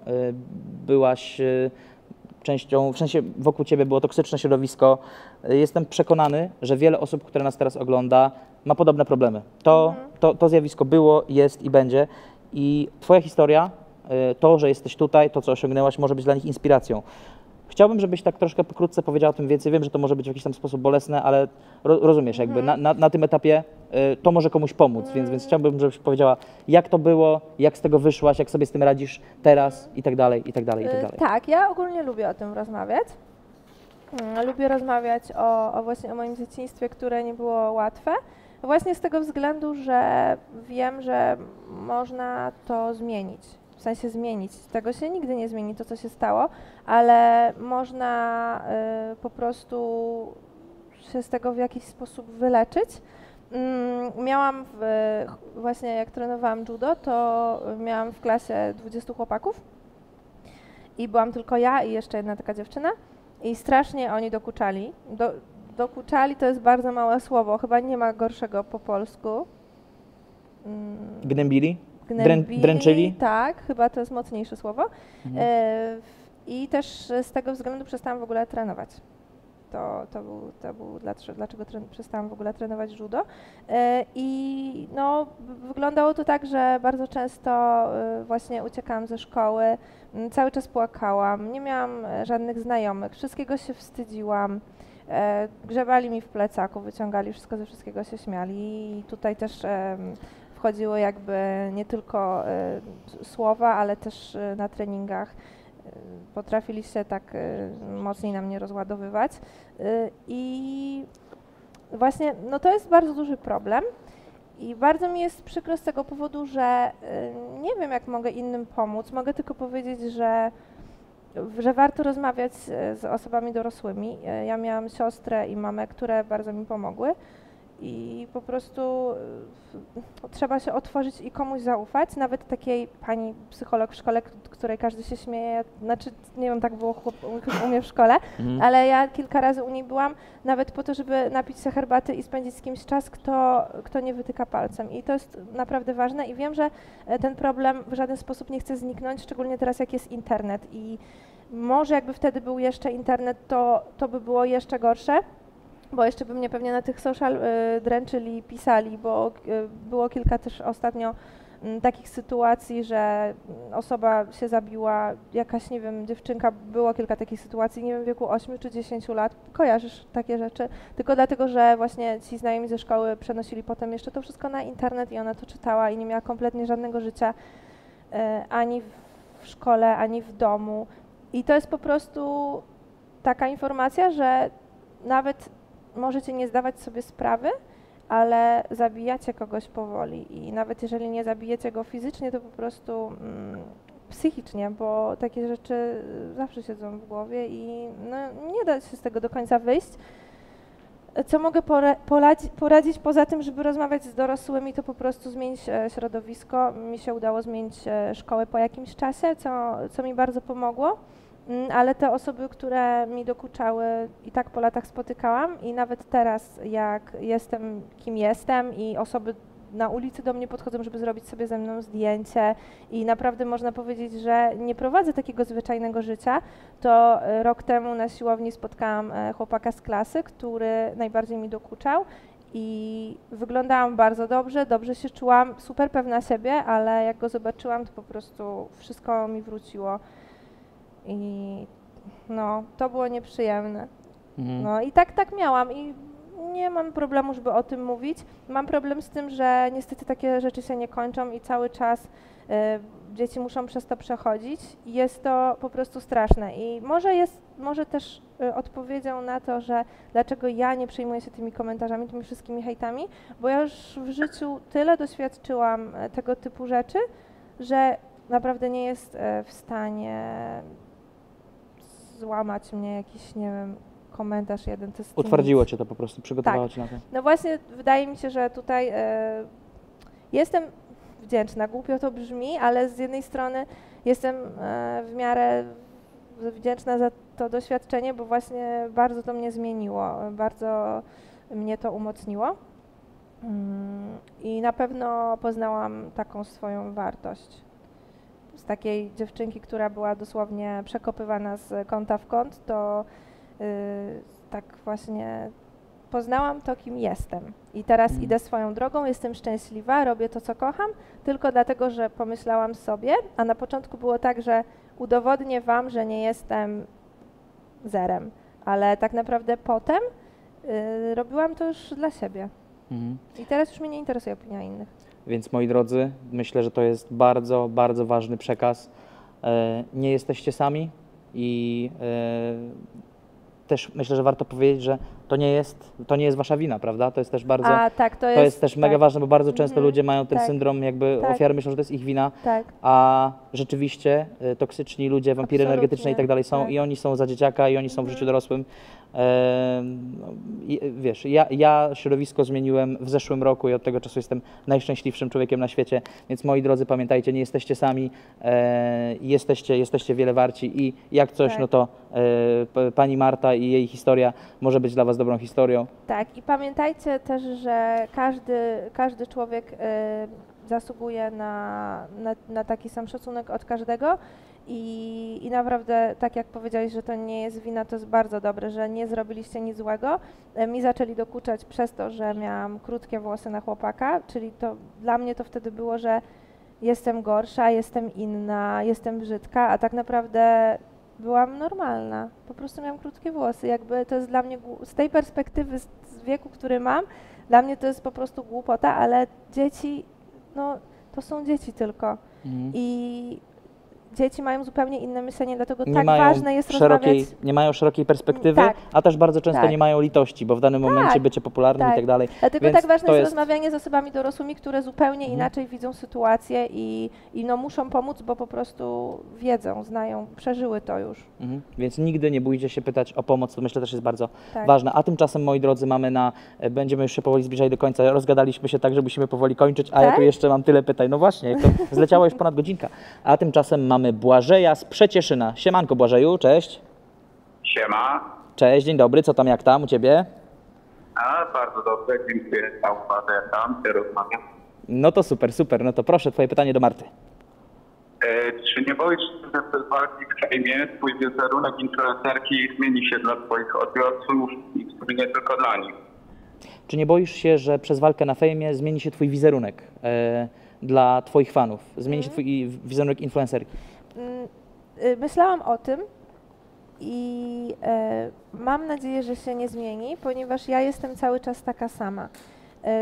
byłaś częścią, w sensie wokół ciebie było toksyczne środowisko. Jestem przekonany, że wiele osób, które nas teraz ogląda, ma podobne problemy. To zjawisko było, jest i będzie. I twoja historia, to, że jesteś tutaj, to, co osiągnęłaś, może być dla nich inspiracją. Chciałbym, żebyś tak troszkę pokrótce powiedziała o tym więcej. Wiem, że to może być w jakiś tam sposób bolesne, ale rozumiesz, jakby na tym etapie to może komuś pomóc, więc chciałbym, żebyś powiedziała, jak to było, jak z tego wyszłaś, jak sobie z tym radzisz teraz i tak dalej, i tak dalej, i tak dalej. Tak, ja ogólnie lubię o tym rozmawiać. Lubię rozmawiać właśnie o moim dzieciństwie, które nie było łatwe. Właśnie z tego względu, że wiem, że można to zmienić. W sensie zmienić. Tego się nigdy nie zmieni, to co się stało, ale można po prostu się z tego w jakiś sposób wyleczyć. Miałam właśnie jak trenowałam judo, to miałam w klasie 20 chłopaków i byłam tylko ja i jeszcze jedna taka dziewczyna i strasznie oni dokuczali. Dokuczali to jest bardzo małe słowo, chyba nie ma gorszego po polsku. Gnębili? Gnębili, Dręczyli? tak, chyba to jest mocniejsze słowo. I też z tego względu przestałam w ogóle trenować. To był dlaczego przestałam w ogóle trenować judo. I no, wyglądało to tak, że bardzo często właśnie uciekałam ze szkoły, cały czas płakałam, nie miałam żadnych znajomych, wszystkiego się wstydziłam. Grzebali mi w plecaku, wyciągali wszystko, ze wszystkiego się śmiali i tutaj też wchodziło jakby nie tylko słowa, ale też na treningach potrafili się tak mocniej na mnie rozładowywać i właśnie no to jest bardzo duży problem I bardzo mi jest przykro z tego powodu, że nie wiem, jak mogę innym pomóc. Mogę tylko powiedzieć, że warto rozmawiać z osobami dorosłymi. Ja miałam siostrę i mamę, które bardzo mi pomogły i po prostu trzeba się otworzyć i komuś zaufać, nawet takiej pani psycholog w szkole, której każdy się śmieje, znaczy nie wiem, tak było u mnie w szkole, ale ja kilka razy u niej byłam, nawet po to, żeby napić się herbaty i spędzić z kimś czas, kto nie wytyka palcem i to jest naprawdę ważne i wiem, że ten problem w żaden sposób nie chce zniknąć, szczególnie teraz jak jest internet i może jakby wtedy był jeszcze internet, to by było jeszcze gorsze, bo jeszcze by mnie pewnie na tych social dręczyli, pisali, bo było kilka też ostatnio takich sytuacji, że osoba się zabiła, jakaś, nie wiem, dziewczynka, było kilka takich sytuacji, nie wiem, w wieku 8 czy 10 lat, kojarzysz takie rzeczy, tylko dlatego, że właśnie ci znajomi ze szkoły przenosili potem jeszcze to wszystko na internet i ona to czytała i nie miała kompletnie żadnego życia ani w szkole, ani w domu. I to jest po prostu taka informacja, że nawet możecie nie zdawać sobie sprawy, ale zabijacie kogoś powoli i nawet jeżeli nie zabijecie go fizycznie, to po prostu psychicznie, bo takie rzeczy zawsze siedzą w głowie i no, nie da się z tego do końca wyjść. Co mogę poradzić poza tym, żeby rozmawiać z dorosłymi, to po prostu zmienić środowisko. Mi się udało zmienić szkołę po jakimś czasie, co mi bardzo pomogło. Ale te osoby, które mi dokuczały i tak po latach spotykałam i nawet teraz jak jestem kim jestem i osoby na ulicy do mnie podchodzą, żeby zrobić sobie ze mną zdjęcie i naprawdę można powiedzieć, że nie prowadzę takiego zwyczajnego życia, to rok temu na siłowni spotkałam chłopaka z klasy, który najbardziej mi dokuczał i wyglądałam bardzo dobrze się czułam, super pewna siebie, ale jak go zobaczyłam, to po prostu wszystko mi wróciło. I no, to było nieprzyjemne. No i tak miałam i nie mam problemu, żeby o tym mówić. Mam problem z tym, że niestety takie rzeczy się nie kończą i cały czas dzieci muszą przez to przechodzić i jest to po prostu straszne. I może też odpowiedzią na to, że dlaczego ja nie przejmuję się tymi komentarzami, tymi wszystkimi hejtami, bo ja już w życiu tyle doświadczyłam tego typu rzeczy, że naprawdę nie jest w stanie złamać mnie jakiś, nie wiem, komentarz jeden. To jest Utwardziło cię to po prostu, przygotowało tak. cię na to. No właśnie, wydaje mi się, że tutaj jestem wdzięczna, głupio to brzmi, ale z jednej strony jestem w miarę wdzięczna za to doświadczenie, bo właśnie bardzo to mnie zmieniło, bardzo mnie to umocniło i na pewno poznałam taką swoją wartość. Z takiej dziewczynki, która była dosłownie przekopywana z kąta w kąt, to tak właśnie poznałam to, kim jestem. I teraz idę swoją drogą, jestem szczęśliwa, robię to, co kocham, tylko dlatego, że pomyślałam sobie, a na początku było tak, że udowodnię wam, że nie jestem zerem, ale tak naprawdę potem robiłam to już dla siebie. I teraz już mnie nie interesuje opinia innych. Więc moi drodzy, myślę, że to jest bardzo, bardzo ważny przekaz. Nie jesteście sami i też myślę, że warto powiedzieć, że to nie jest wasza wina, prawda? To jest też bardzo, to jest też mega ważne, bo bardzo często ludzie mają ten syndrom jakby ofiary, myślą, że to jest ich wina, a rzeczywiście toksyczni ludzie, wampiry energetyczne i tak dalej są i oni są za dzieciaka i oni są w życiu dorosłym. Wiesz, ja środowisko zmieniłem w zeszłym roku i od tego czasu jestem najszczęśliwszym człowiekiem na świecie, więc moi drodzy, pamiętajcie, nie jesteście sami, jesteście wiele warci i jak coś, no to pani Marta i jej historia może być dla was dobrą historią. Tak, i pamiętajcie też, że każdy człowiek zasługuje na taki sam szacunek od każdego i naprawdę, tak jak powiedziałeś, że to nie jest wina, to jest bardzo dobre, że nie zrobiliście nic złego. Mi zaczęli dokuczać przez to, że miałam krótkie włosy na chłopaka, czyli to dla mnie to wtedy było, że jestem gorsza, jestem inna, jestem brzydka, a tak naprawdę byłam normalna, po prostu miałam krótkie włosy, jakby to jest dla mnie, z tej perspektywy, z wieku, który mam, dla mnie to jest po prostu głupota, ale dzieci, no to są dzieci tylko i dzieci mają zupełnie inne myślenie, dlatego Nie tak mają ważne jest rozmawiać. nie mają szerokiej perspektywy, Tak. a też bardzo często Tak. nie mają litości, bo w danym momencie bycie popularnym i tak dalej. Dlatego Więc tak ważne to jest jest- rozmawianie z osobami dorosłymi, które zupełnie inaczej widzą sytuację i no muszą pomóc, bo po prostu wiedzą, znają, przeżyły to już. Więc nigdy nie bójcie się pytać o pomoc, to myślę też jest bardzo Tak. ważne. A tymczasem, moi drodzy, będziemy już się powoli zbliżać do końca. Rozgadaliśmy się tak, że musimy powoli kończyć, a ja Tak? tu jeszcze mam tyle pytań. No właśnie, jak to zleciało już ponad godzinka. A tymczasem mamy Błażeja z Przecieszyna. Siemanko Błażeju, cześć. Siema. Cześć, dzień dobry, co tam, jak tam u Ciebie? A, bardzo dobrze, dziękuję za uwagę, tam się rozmawiam. No to super, super. No to proszę, Twoje pytanie do Marty. Czy nie boisz się, że przez walki w fejmie twój wizerunek influencerki zmieni się dla twoich odbiorców i w sumie nie tylko dla nich? Czy nie boisz się, że przez walkę na fejmie zmieni się Twój wizerunek dla Twoich fanów? Zmieni się Twój wizerunek influencerki? Myślałam o tym i mam nadzieję, że się nie zmieni, ponieważ ja jestem cały czas taka sama.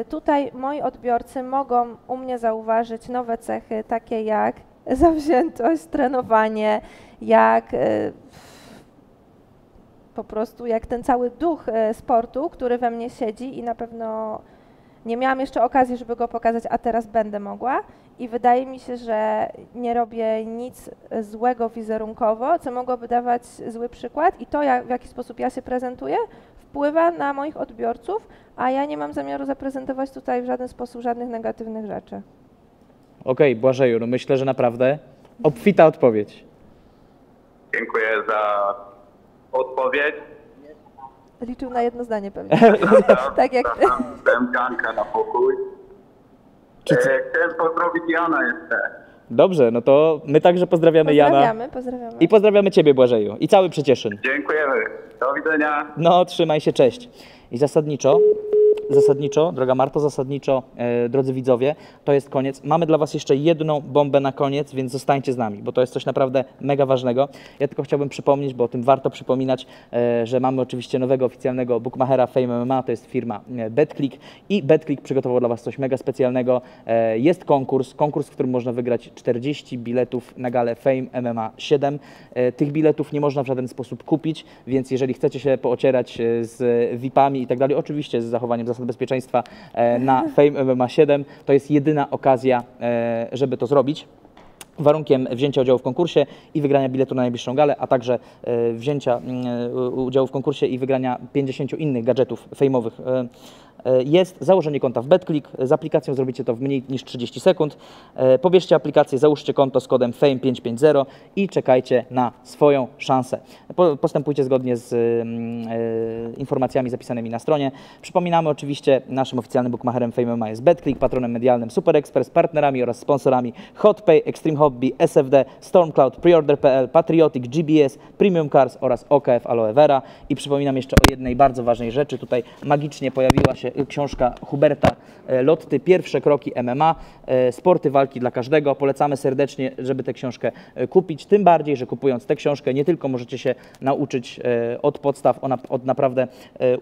Tutaj moi odbiorcy mogą u mnie zauważyć nowe cechy, takie jak zawziętość, trenowanie, jak po prostu jak ten cały duch sportu, który we mnie siedzi i na pewno nie miałam jeszcze okazji, żeby go pokazać, a teraz będę mogła. I wydaje mi się, że nie robię nic złego wizerunkowo, co mogłoby dawać zły przykład i to, w jaki sposób ja się prezentuję, wpływa na moich odbiorców, a ja nie mam zamiaru zaprezentować tutaj w żaden sposób żadnych negatywnych rzeczy. Okej, Błażeju, no myślę, że naprawdę obfita odpowiedź. Dziękuję za odpowiedź. Liczył na jedno zdanie pewnie. Tak jak ty. Dałem Janka na pokój. Chciałem pozdrowić Jana jeszcze. Dobrze, no to my także pozdrawiamy Jana Pozdrawiamy. i pozdrawiamy Ciebie, Błażeju, i cały Przecieszyn. Dziękujemy. Do widzenia. No, trzymaj się, cześć. I zasadniczo, droga Marto, drodzy widzowie, to jest koniec. Mamy dla Was jeszcze jedną bombę na koniec, więc zostańcie z nami, bo to jest coś naprawdę mega ważnego. Ja tylko chciałbym przypomnieć, bo o tym warto przypominać, że mamy oczywiście nowego oficjalnego bookmachera Fame MMA, to jest firma BetClick i BetClick przygotował dla Was coś mega specjalnego. Jest konkurs, w którym można wygrać 40 biletów na galę Fame MMA 7. Tych biletów nie można w żaden sposób kupić, więc jeżeli chcecie się poocierać z VIP-ami i tak dalej, oczywiście z zachowaniem zasad bezpieczeństwa na Fame MMA 7, to jest jedyna okazja, żeby to zrobić. Warunkiem wzięcia udziału w konkursie i wygrania biletu na najbliższą galę, a także wzięcia udziału w konkursie i wygrania 50 innych gadżetów fejmowych jest założenie konta w BetClick. Z aplikacją zrobicie to w mniej niż 30 sekund. Pobierzcie aplikację, załóżcie konto z kodem FAME550 i czekajcie na swoją szansę. Postępujcie zgodnie z informacjami zapisanymi na stronie. Przypominamy oczywiście, naszym oficjalnym bookmacherem Fame MMA jest BetClick, patronem medialnym Super Express, partnerami oraz sponsorami HotPay, Extreme Hobby, SFD, Stormcloud, Preorder.pl, Patriotic, GBS, Premium Cars oraz OKF Aloe Vera. I przypominam jeszcze o jednej bardzo ważnej rzeczy. Tutaj magicznie pojawiła się książka Huberta Lotty, Pierwsze kroki MMA, sporty walki dla każdego. Polecamy serdecznie, żeby tę książkę kupić, tym bardziej, że kupując tę książkę nie tylko możecie się nauczyć od podstaw, od naprawdę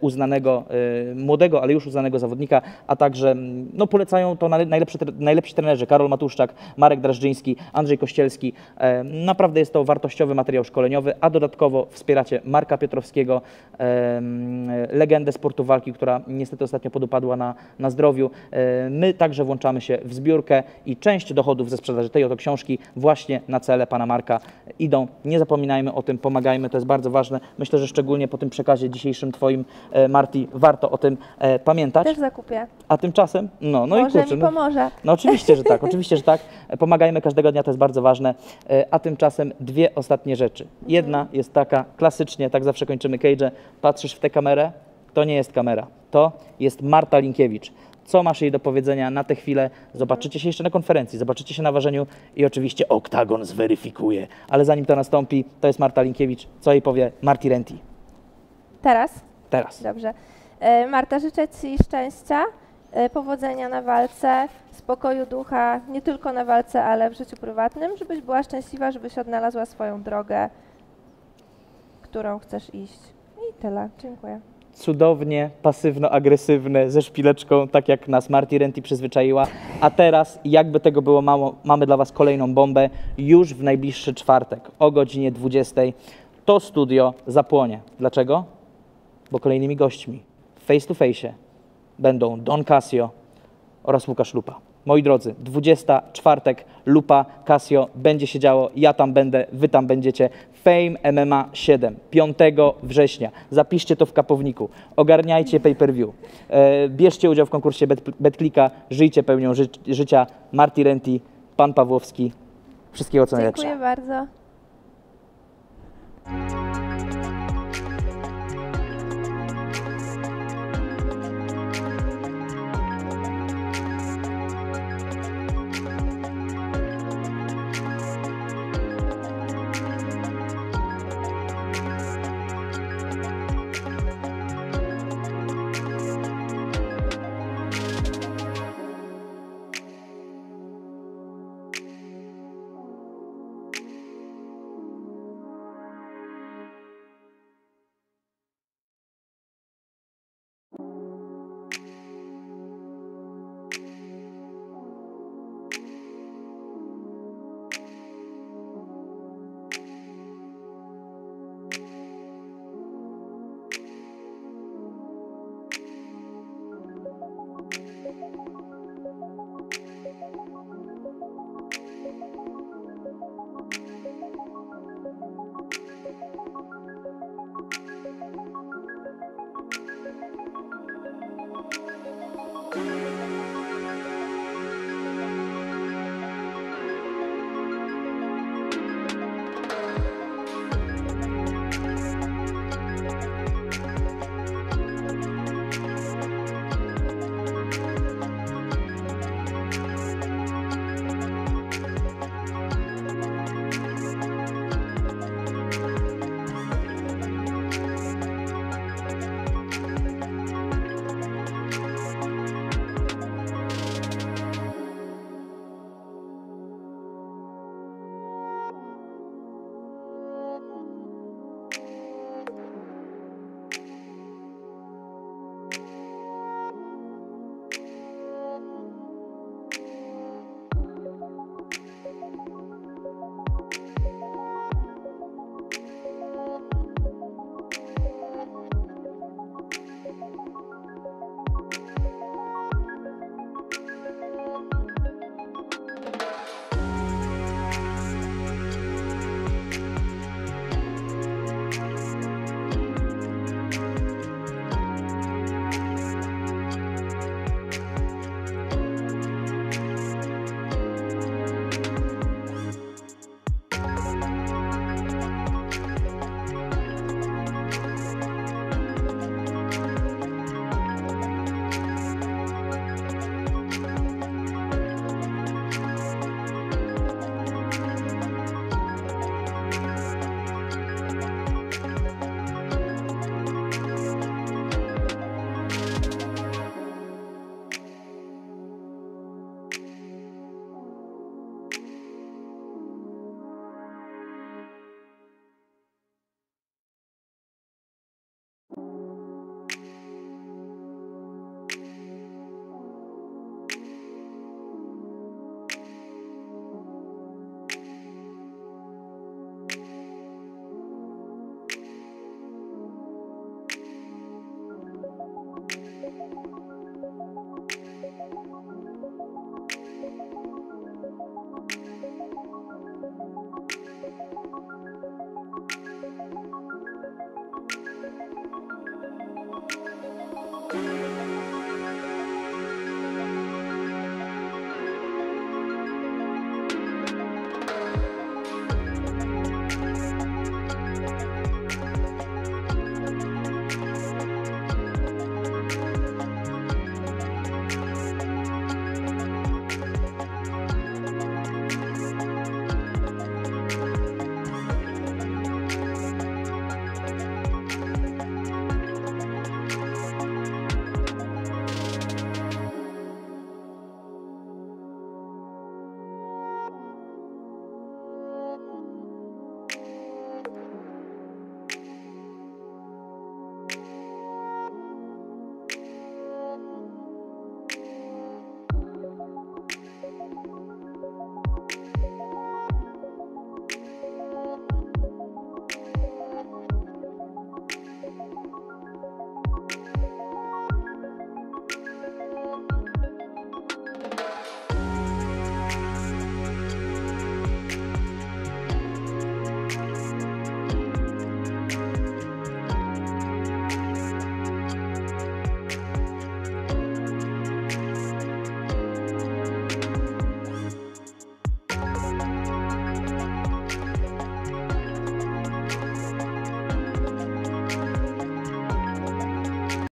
uznanego, młodego, ale już uznanego zawodnika, a także no, polecają to najlepsi trenerzy, Karol Matuszczak, Marek Drażdżyński, Andrzej Kościelski. Naprawdę jest to wartościowy materiał szkoleniowy, a dodatkowo wspieracie Marka Piotrowskiego, legendę sportu walki, która niestety ostatnio podupadła na zdrowiu. My także włączamy się w zbiórkę i część dochodów ze sprzedaży tej oto książki właśnie na cele pana Marka idą. Nie zapominajmy o tym, pomagajmy, to jest bardzo ważne. Myślę, że szczególnie po tym przekazie dzisiejszym twoim, Marti, warto o tym pamiętać. Też zakupię. A tymczasem, no i Może kurczę, mi pomoże. no oczywiście, że tak, oczywiście, że tak. Pomagajmy każdego dnia, to jest bardzo ważne. A tymczasem dwie ostatnie rzeczy. Jedna jest taka, klasycznie, tak zawsze kończymy Cage'e, patrzysz w tę kamerę, to nie jest kamera, to jest Marta Linkiewicz. Co masz jej do powiedzenia na tę chwilę? Zobaczycie się jeszcze na konferencji, zobaczycie się na ważeniu i oczywiście Oktagon zweryfikuje. Ale zanim to nastąpi, to jest Marta Linkiewicz. Co jej powie Marti Renti? Teraz. Dobrze. Marta, życzę Ci szczęścia, powodzenia na walce, spokoju ducha, nie tylko na walce, ale w życiu prywatnym, żebyś była szczęśliwa, żebyś odnalazła swoją drogę, którą chcesz iść. I tyle. Dziękuję. cudownie, pasywno-agresywne, ze szpileczką, tak jak nas Marty Renty przyzwyczaiła. A teraz, jakby tego było mało, mamy dla Was kolejną bombę. Już w najbliższy czwartek o godzinie 20 to studio zapłonie. Dlaczego? Bo kolejnymi gośćmi face to face będą Don Casio oraz Łukasz Lupa. Moi drodzy, 20 czwartek, Lupa, Casio, będzie się działo, ja tam będę, wy tam będziecie. Fame MMA 7, 5 września. Zapiszcie to w kapowniku, ogarniajcie pay-per-view, bierzcie udział w konkursie BetClicka, żyjcie pełnią życia. Marty Renty, pan Pawłowski, wszystkiego co najlepsze. Dziękuję bardzo.